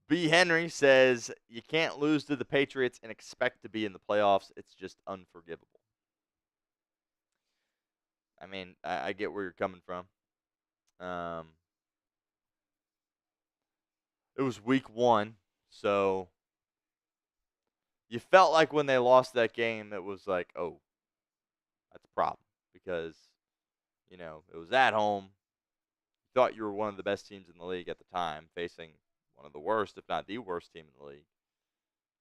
B. Henry says, you can't lose to the Patriots and expect to be in the playoffs. It's just unforgivable. I mean, I get where you're coming from. It was week 1, so you felt like when they lost that game, it was like, oh, that's a problem because, it was at home. You thought you were one of the best teams in the league at the time, facing one of the worst, if not the worst team in the league.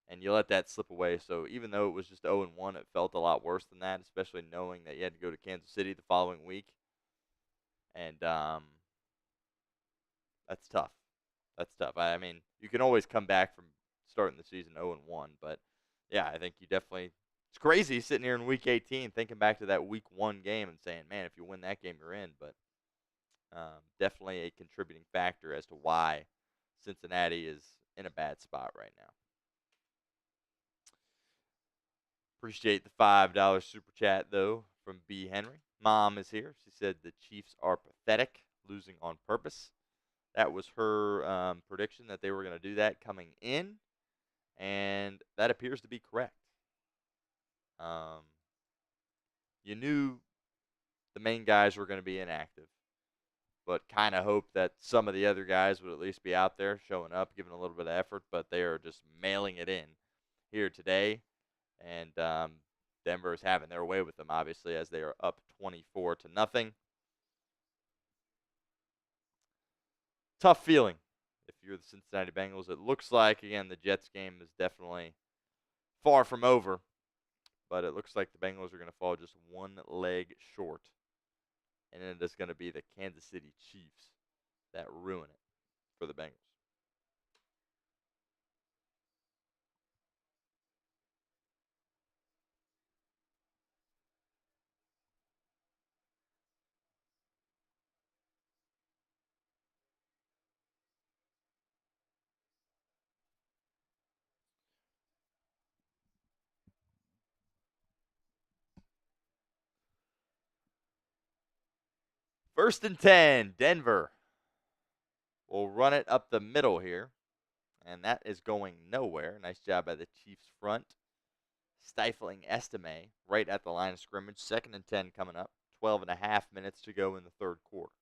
And you let that slip away. So even though it was just 0-1, it felt a lot worse than that, especially knowing that you had to go to Kansas City the following week. And that's tough. That's tough. I mean, you can always come back from starting the season 0-1, but yeah, I think you definitely. It's crazy sitting here in Week 18 thinking back to that Week 1 game and saying, man, if you win that game, you're in. But definitely a contributing factor as to why Cincinnati is in a bad spot right now. Appreciate the $5 super chat, though, from B. Henry. Mom is here. She said the Chiefs are pathetic, losing on purpose. That was her prediction that they were going to do that coming in, and that appears to be correct. You knew the main guys were going to be inactive, but kind of hoped that some of the other guys would at least be out there showing up, giving a little bit of effort, but they are just mailing it in here today. And Denver is having their way with them, obviously, as they are up 24-0. Tough feeling if you're the Cincinnati Bengals. It looks like, again, the Jets game is definitely far from over, but it looks like the Bengals are going to fall just one leg short, and it is going to be the Kansas City Chiefs that ruin it for the Bengals. First and 10, Denver will run it up the middle here, and that is going nowhere. Nice job by the Chiefs front, stifling Estime right at the line of scrimmage. Second and 10 coming up. 12.5 minutes to go in the third quarter.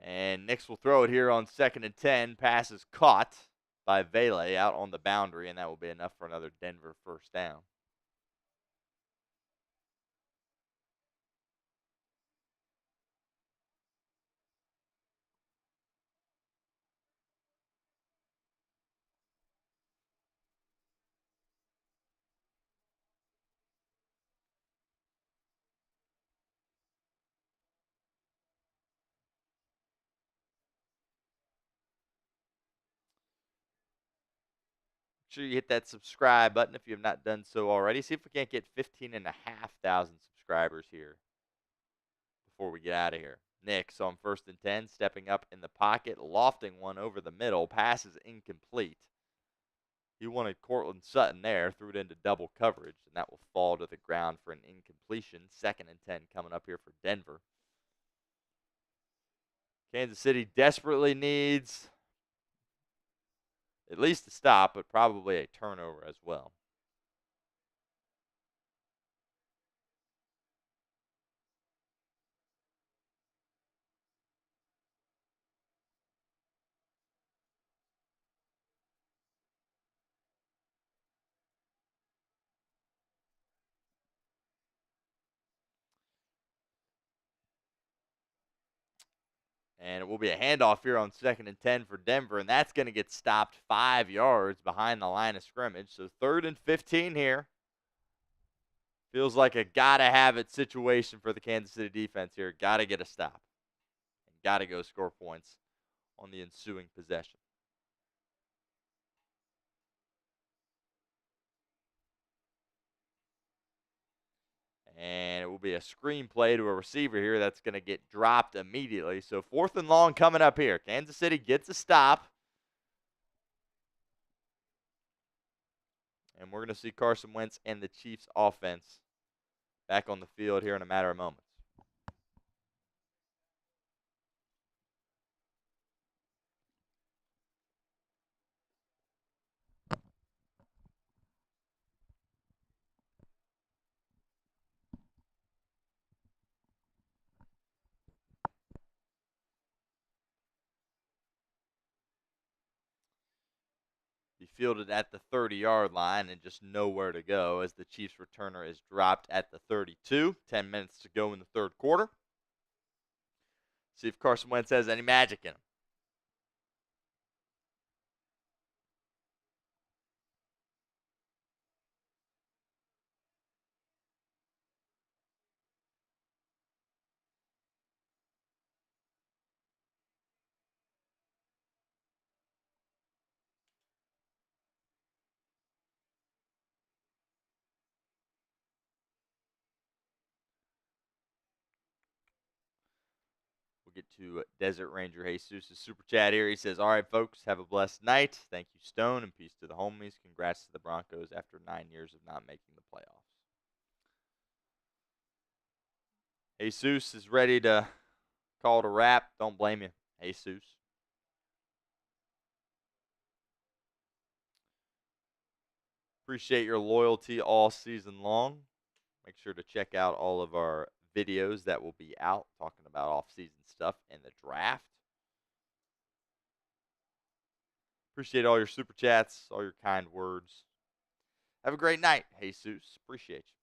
And Nix will throw it here on second and 10. Pass is caught by Vele out on the boundary, and that will be enough for another Denver first down. Make sure you hit that subscribe button if you have not done so already. See if we can't get 15,500 subscribers here before we get out of here. Nix on first and 10, stepping up in the pocket, lofting one over the middle. Pass is incomplete. He wanted Cortland Sutton there, threw it into double coverage, and that will fall to the ground for an incompletion. Second and 10 coming up here for Denver. Kansas City desperately needs at least a stop, but probably a turnover as well. And it will be a handoff here on second and 10 for Denver, and that's going to get stopped 5 yards behind the line of scrimmage. So third and 15 here. Feels like a gotta-have-it situation for the Kansas City defense here. Got to get a stop. And got to go score points on the ensuing possession. And it will be a screen play to a receiver here that's going to get dropped immediately. So fourth and long coming up here. Kansas City gets a stop. And we're going to see Carson Wentz and the Chiefs offense back on the field here in a matter of moments. He fielded at the 30-yard line and just nowhere to go as the Chiefs returner is dropped at the 32. 10 minutes to go in the third quarter. See if Carson Wentz has any magic in him. We'll get to Desert Ranger Jesus' super chat here. He says, all right, folks, have a blessed night. Thank you, Stone, and peace to the homies. Congrats to the Broncos after 9 years of not making the playoffs. Jesus is ready to call it a wrap. Don't blame you, Jesus. Appreciate your loyalty all season long. Make sure to check out all of our videos that will be out talking about off-season stuff and the draft. Appreciate all your super chats, all your kind words. Have a great night, Jesus. Appreciate you.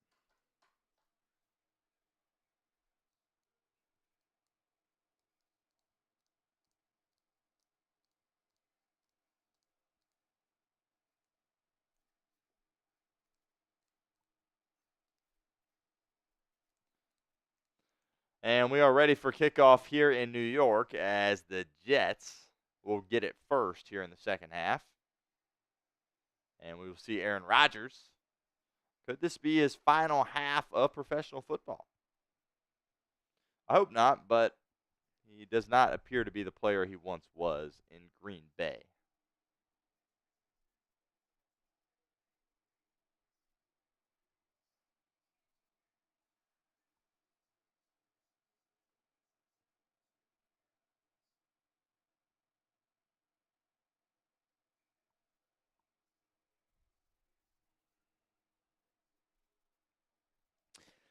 And we are ready for kickoff here in New York as the Jets will get it first here in the second half. And we will see Aaron Rodgers. Could this be his final half of professional football? I hope not, but he does not appear to be the player he once was in Green Bay.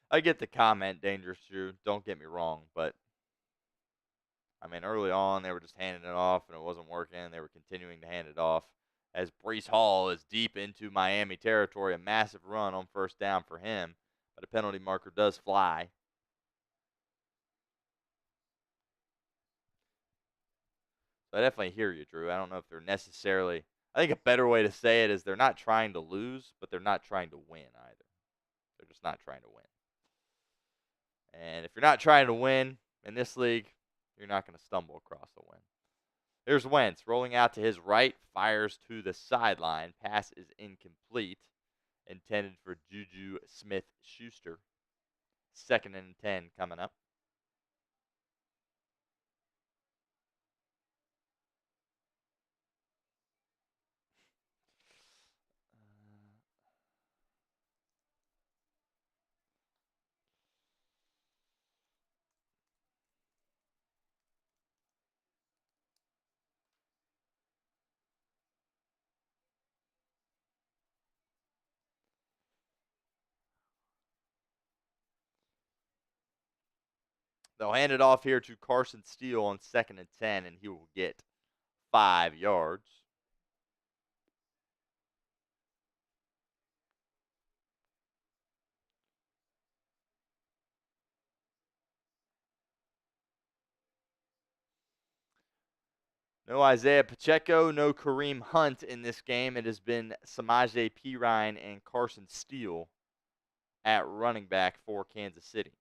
I get the comment, Dangerous Drew. Don't get me wrong, but I mean, early on they were just handing it off and it wasn't working. They were continuing to hand it off as Breece Hall is deep into Miami territory. A massive run on first down for him, but a penalty marker does fly. So I definitely hear you, Drew. I don't know if they're necessarily. I think a better way to say it is they're not trying to lose, but they're not trying to win either. They're just not trying to win. And if you're not trying to win in this league, you're not going to stumble across a win. Here's Wentz rolling out to his right, fires to the sideline. Pass is incomplete, intended for Juju Smith-Schuster. 2nd and 10 coming up. They'll hand it off here to Carson Steele on 2nd and 10, and he will get 5 yards. No Isaiah Pacheco, no Kareem Hunt in this game. It has been Samaje Perine and Carson Steele at running back for Kansas City.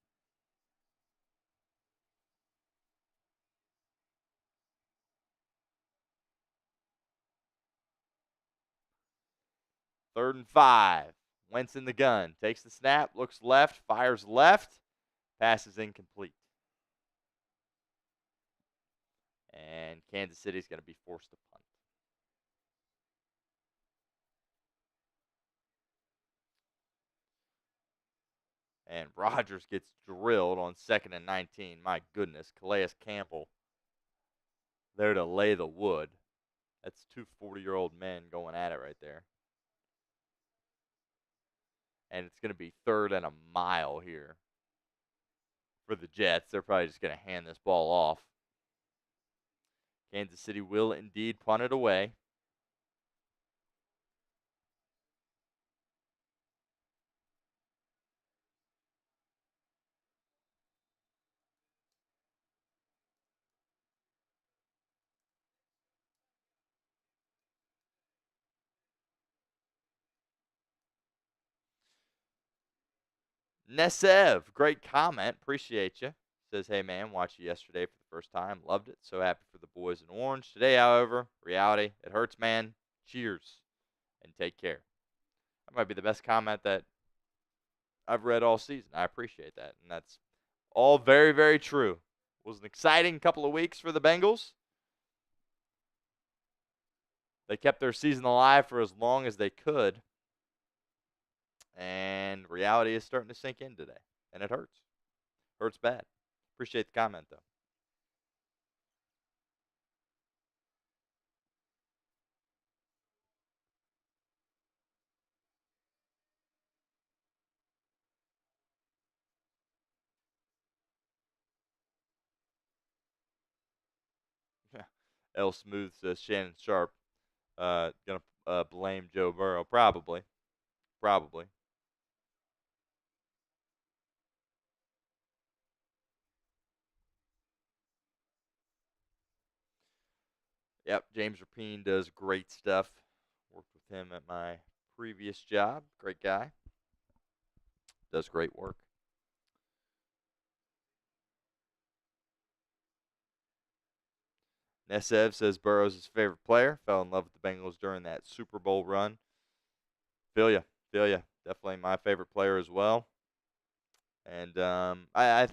Third and 5. Wentz in the gun. Takes the snap, looks left, fires left. Pass is incomplete. And Kansas City is going to be forced to punt. And Rodgers gets drilled on 2nd and 19. My goodness, Calais Campbell there to lay the wood. That's two 40-year-old men going at it right there. And it's going to be 3rd and a mile here for the Jets. They're probably just going to hand this ball off. Kansas City will indeed punt it away. Nesev, great comment. Appreciate you. Says, hey, man, watched you yesterday for the first time. Loved it. So happy for the boys in orange. Today, however, reality. It hurts, man. Cheers and take care. That might be the best comment that I've read all season. I appreciate that. And that's all very, very true. It was an exciting couple of weeks for the Bengals. They kept their season alive for as long as they could. And reality is starting to sink in today. And it hurts. Hurts bad. Appreciate the comment, though. L Smooth says Shannon Sharp gonna blame Joe Burrow. Probably. Probably. Yep, James Rapine does great stuff. Worked with him at my previous job. Great guy. Does great work. Nesev says Burrow's his favorite player. Fell in love with the Bengals during that Super Bowl run. Feel ya. Feel ya. Definitely my favorite player as well. And I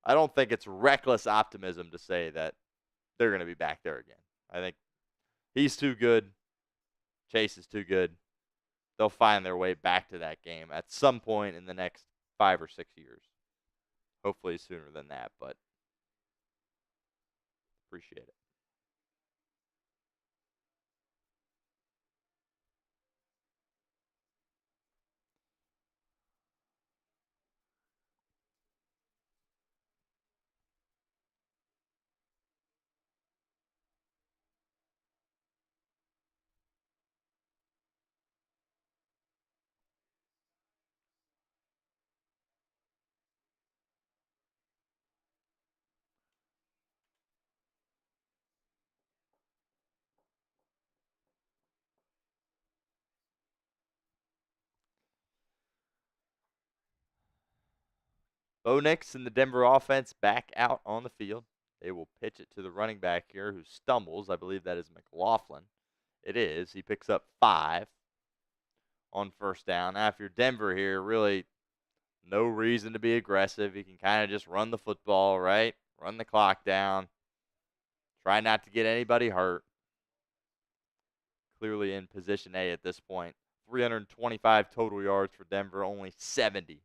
don't think it's reckless optimism to say that they're going to be back there again. I think he's too good. Chase is too good. They'll find their way back to that game at some point in the next 5 or 6 years. Hopefully sooner than that, but appreciate it. Bo Nix and the Denver offense back out on the field. They will pitch it to the running back here who stumbles. I believe that is McLaughlin. It is. He picks up 5 on first down. Now, if you're Denver here, really no reason to be aggressive. You can kind of just run the football, right? Run the clock down. Try not to get anybody hurt. Clearly in position A at this point. 325 total yards for Denver, only 70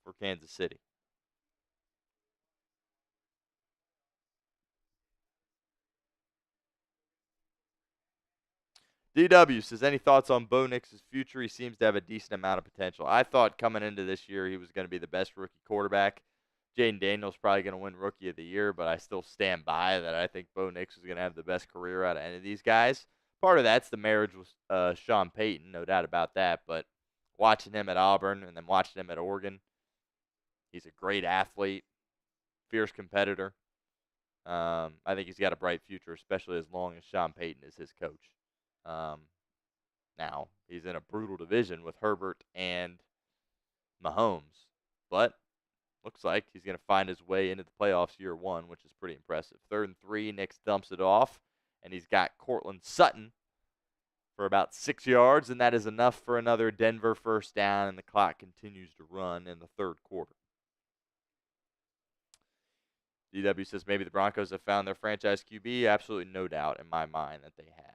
for Kansas City. DW says, any thoughts on Bo Nix's future? He seems to have a decent amount of potential. I thought coming into this year he was going to be the best rookie quarterback. Jaden Daniels probably going to win Rookie of the Year, but I still stand by that I think Bo Nix is going to have the best career out of any of these guys. Part of that's the marriage with Sean Payton, no doubt about that, but watching him at Auburn and then watching him at Oregon, he's a great athlete, fierce competitor. I think he's got a bright future, especially as long as Sean Payton is his coach. Um, Now, he's in a brutal division with Herbert and Mahomes, but looks like he's going to find his way into the playoffs year one, which is pretty impressive. 3rd and 3, Nix dumps it off, and he's got Cortland Sutton for about 6 yards, and that is enough for another Denver first down, and the clock continues to run in the 3rd quarter. DW says maybe the Broncos have found their franchise QB. Absolutely no doubt in my mind that they have.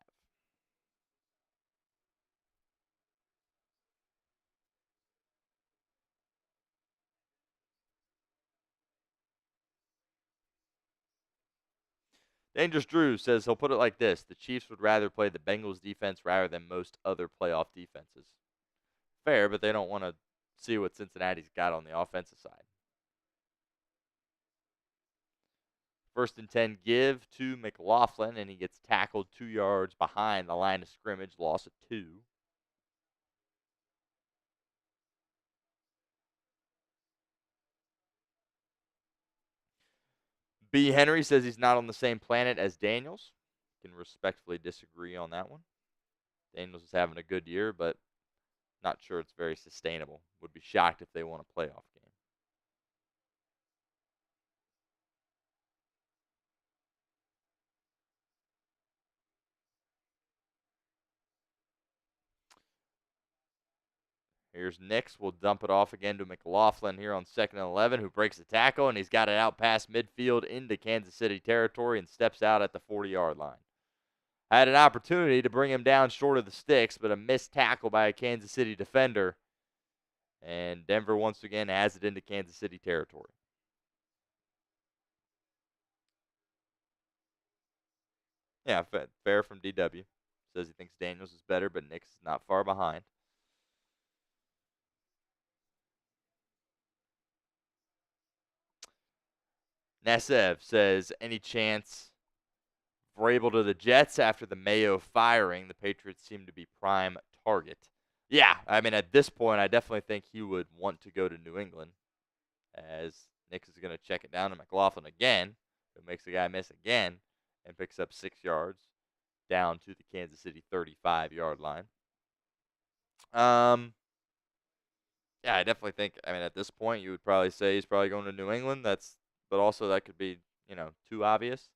Dangerous Drew says he'll put it like this. The Chiefs would rather play the Bengals defense rather than most other playoff defenses. Fair, but they don't want to see what Cincinnati's got on the offensive side. 1st and 10 give to McLaughlin, and he gets tackled 2 yards behind the line of scrimmage, loss of 2. B. Henry says he's not on the same planet as Daniels. Can respectfully disagree on that one. Daniels is having a good year, but not sure it's very sustainable. Would be shocked if they won a playoff game. Here's Nix. We'll dump it off again to McLaughlin here on 2nd and 11, who breaks the tackle, and he's got it out past midfield into Kansas City territory and steps out at the 40-yard line. Had an opportunity to bring him down short of the sticks, but a missed tackle by a Kansas City defender. And Denver, once again, has it into Kansas City territory. Yeah, fair from DW. Says he thinks Daniels is better, but Nix is not far behind. Nesev says, any chance Vrabel to the Jets after the Mayo firing? The Patriots seem to be prime target. Yeah, I mean, at this point, I definitely think he would want to go to New England, as Nix is going to check it down to McLaughlin again, who makes the guy miss again and picks up 6 yards down to the Kansas City 35-yard line. Yeah, I definitely think, I mean, at this point, you would probably say he's probably going to New England. But also that could be, too obvious.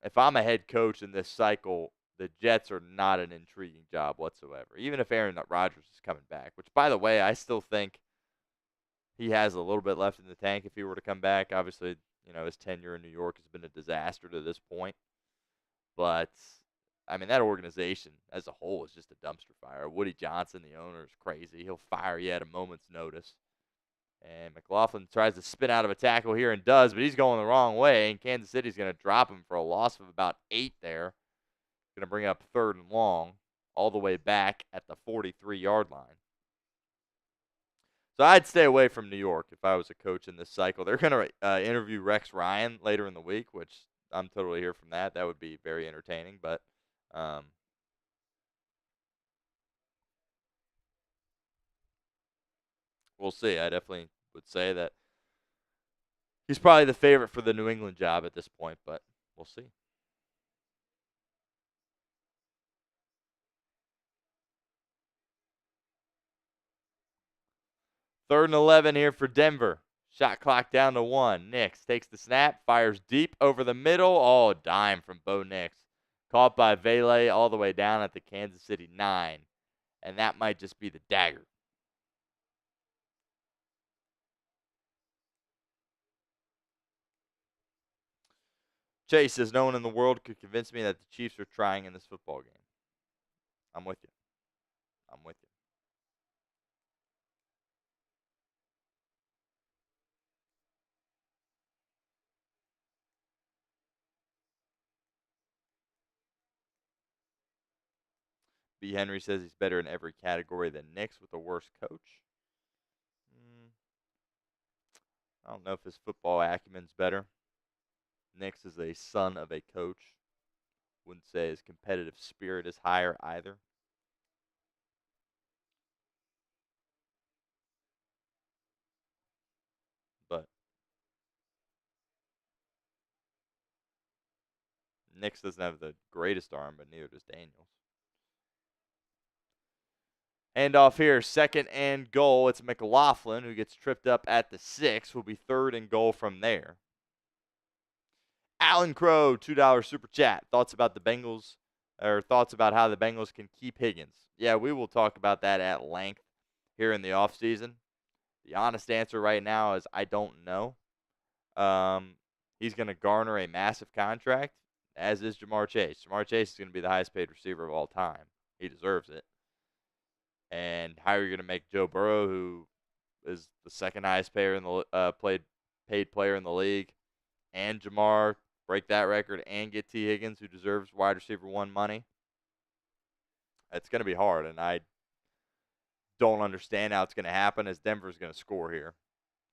If I'm a head coach in this cycle, the Jets are not an intriguing job whatsoever. Even if Aaron Rodgers is coming back, which, by the way, I still think he has a little bit left in the tank if he were to come back. Obviously, his tenure in New York has been a disaster to this point. But, I mean, that organization as a whole is just a dumpster fire. Woody Johnson, the owner, is crazy. He'll fire you at a moment's notice. And McLaughlin tries to spin out of a tackle here and does, but he's going the wrong way. And Kansas City's going to drop him for a loss of about 8 there. Going to bring up 3rd and long all the way back at the 43-yard line. So I'd stay away from New York if I was a coach in this cycle. They're going to interview Rex Ryan later in the week, which I'm totally here from that. That would be very entertaining. But we'll see. I definitely would say that he's probably the favorite for the New England job at this point, but we'll see. 3rd and 11 here for Denver. Shot clock down to 1. Nix takes the snap, fires deep over the middle. Oh, dime from Bo Nix. Caught by Vele all the way down at the Kansas City 9. And that might just be the dagger. Chase says, no one in the world could convince me that the Chiefs are trying in this football game. I'm with you. I'm with you. B. Henry says he's better in every category than Nix with a worse coach. I don't know if his football acumen's better. Nix is a son of a coach. Wouldn't say his competitive spirit is higher either. But Nix doesn't have the greatest arm, but neither does Daniels. Handoff here, 2nd and goal. It's McLaughlin who gets tripped up at the 6. Will be 3rd and goal from there. Alan Crow, $2 super chat. Thoughts about the Bengals, or thoughts about how the Bengals can keep Higgins? Yeah, we will talk about that at length here in the offseason. The honest answer right now is I don't know. He's going to garner a massive contract, as is Jamar Chase. Jamar Chase is going to be the highest paid receiver of all time. He deserves it. And how are you going to make Joe Burrow, who is the 2nd highest payer in the paid player in the league, and Jamar break that record and get T. Higgins, who deserves wide receiver 1 money? It's going to be hard, and I don't understand how it's going to happen, as Denver's going to score here.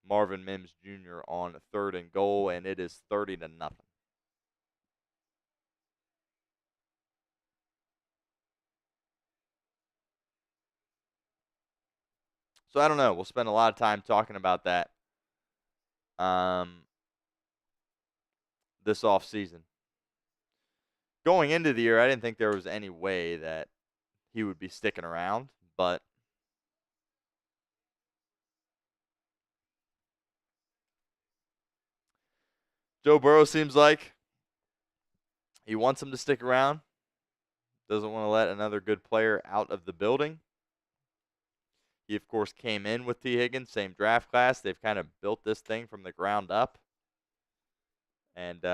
Marvin Mims Jr. on 3rd and goal, and it is 30-0. So I don't know. We'll spend a lot of time talking about that this offseason. Going into the year, I didn't think there was any way that he would be sticking around, but Joe Burrow seems like he wants him to stick around. Doesn't want to let another good player out of the building. He, of course, came in with T. Higgins, same draft class. They've kind of built this thing from the ground up. And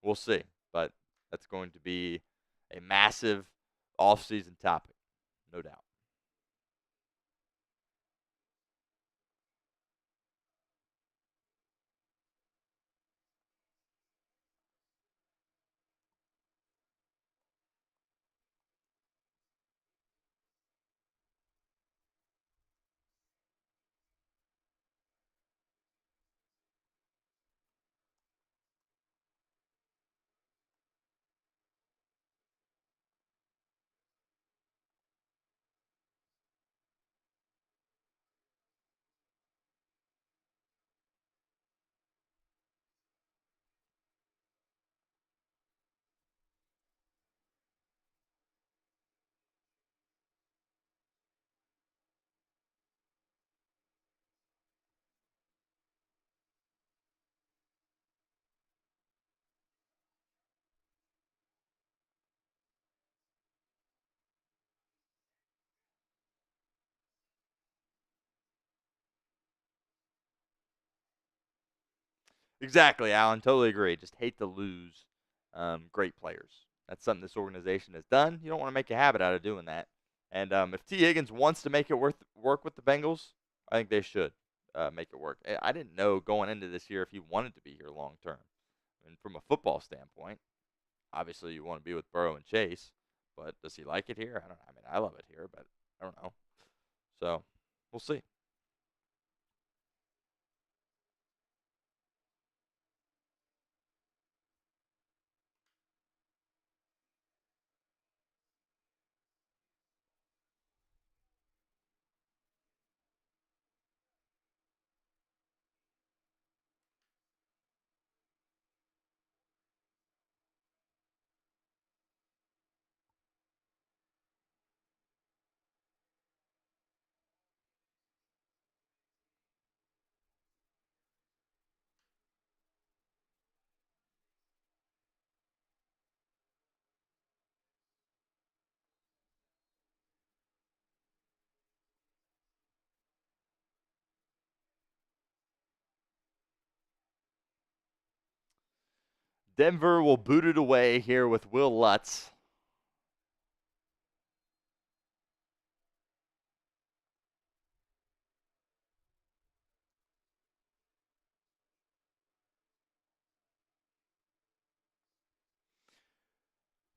we'll see. But that's going to be a massive offseason topic, no doubt. Exactly, Alan. Totally agree. Just hate to lose great players. That's something this organization has done. You don't want to make a habit out of doing that. And if T. Higgins wants to make it work with the Bengals, I think they should make it work. I didn't know going into this year if he wanted to be here long term. And from a football standpoint, obviously you want to be with Burrow and Chase, but does he like it here? I don't know. I mean, I love it here, but I don't know. So we'll see. Denver will boot it away here with Will Lutz.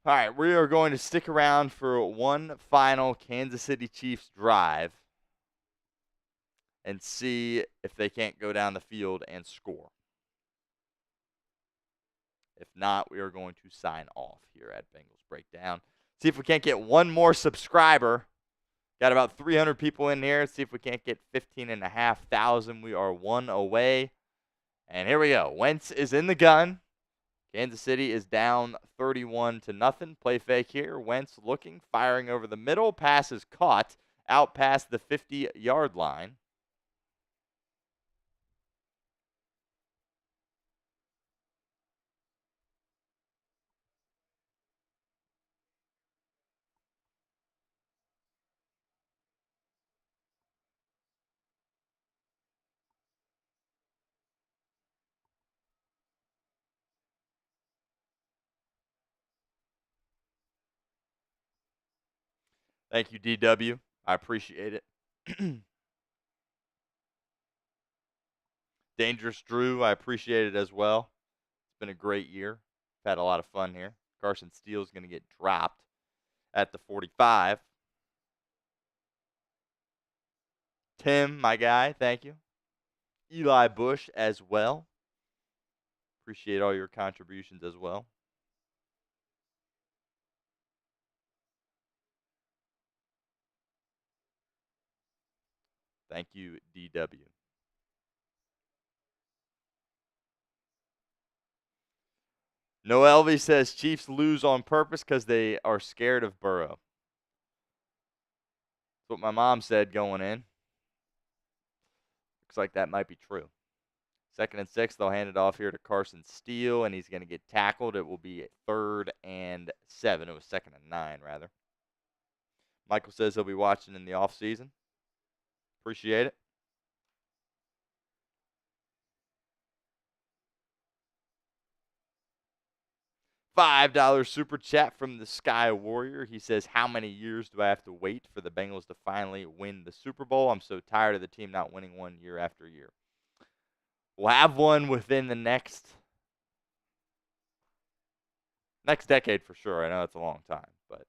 All right, we are going to stick around for one final Kansas City Chiefs drive and see if they can't go down the field and score. If not, we are going to sign off here at Bengals Breakdown. See if we can't get one more subscriber. Got about 300 people in here. See if we can't get 15,500. We are one away. And here we go. Wentz is in the gun. Kansas City is down 31-0. Play fake here. Wentz looking, firing over the middle. Pass is caught out past the 50-yard line. Thank you, DW. I appreciate it. Dangerous Drew, I appreciate it as well. It's been a great year. Had a lot of fun here. Carson Steele's going to get dropped at the 45. Tim, my guy, thank you. Eli Bush as well. Appreciate all your contributions as well. Thank you, DW. No Elvie says Chiefs lose on purpose because they are scared of Burrow. That's what my mom said going in. Looks like that might be true. 2nd and 6, they'll hand it off here to Carson Steele, and he's going to get tackled. It will be 3rd and 7. It was 2nd and 9, rather. Michael says he'll be watching in the offseason. Appreciate it. $5 super chat from the Sky Warrior. He says, how many years do I have to wait for the Bengals to finally win the Super Bowl? I'm so tired of the team not winning one year after year. We'll have one within the next decade for sure. I know it's a long time, but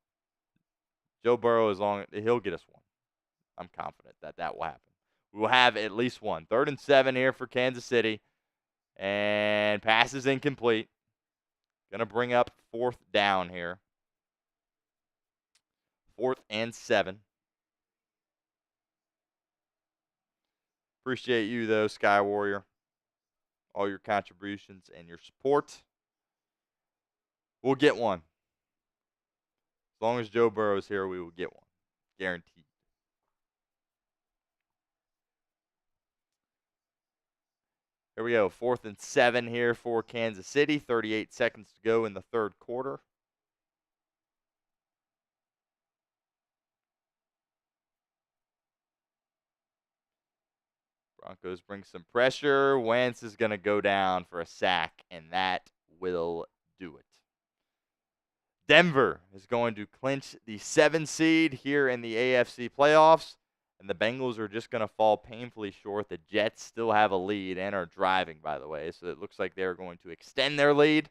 Joe Burrow, he'll get us one. I'm confident that will happen. We will have at least one. 3rd and 7 here for Kansas City. And pass is incomplete. Going to bring up 4th down here. 4th and 7. Appreciate you, though, Sky Warrior. All your contributions and your support. We'll get one. As long as Joe Burrow's here, we will get one. Guaranteed. Here we go. 4th and 7 here for Kansas City. 38 seconds to go in the 3rd quarter. Broncos bring some pressure. Wentz is going to go down for a sack, and that will do it. Denver is going to clinch the 7 seed here in the AFC playoffs, and the Bengals are just going to fall painfully short. The Jets still have a lead and are driving, by the way, so it looks like they're going to extend their lead.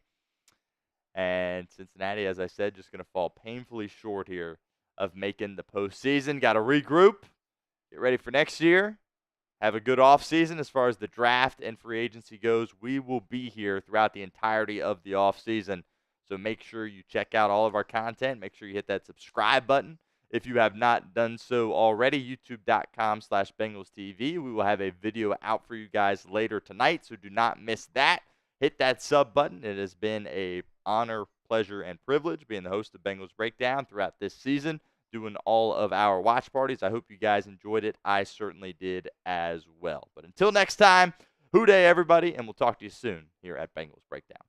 And Cincinnati, as I said, just going to fall painfully short here of making the postseason. Got to regroup, get ready for next year. Have a good offseason as far as the draft and free agency goes. We will be here throughout the entirety of the offseason. So make sure you check out all of our content. Make sure you hit that subscribe button if you have not done so already. YouTube.com/BengalsTV. We will have a video out for you guys later tonight, so do not miss that. Hit that sub button. It has been an honor, pleasure, and privilege being the host of Bengals Breakdown throughout this season, doing all of our watch parties. I hope you guys enjoyed it. I certainly did as well. But until next time, hoo day, everybody, and we'll talk to you soon here at Bengals Breakdown.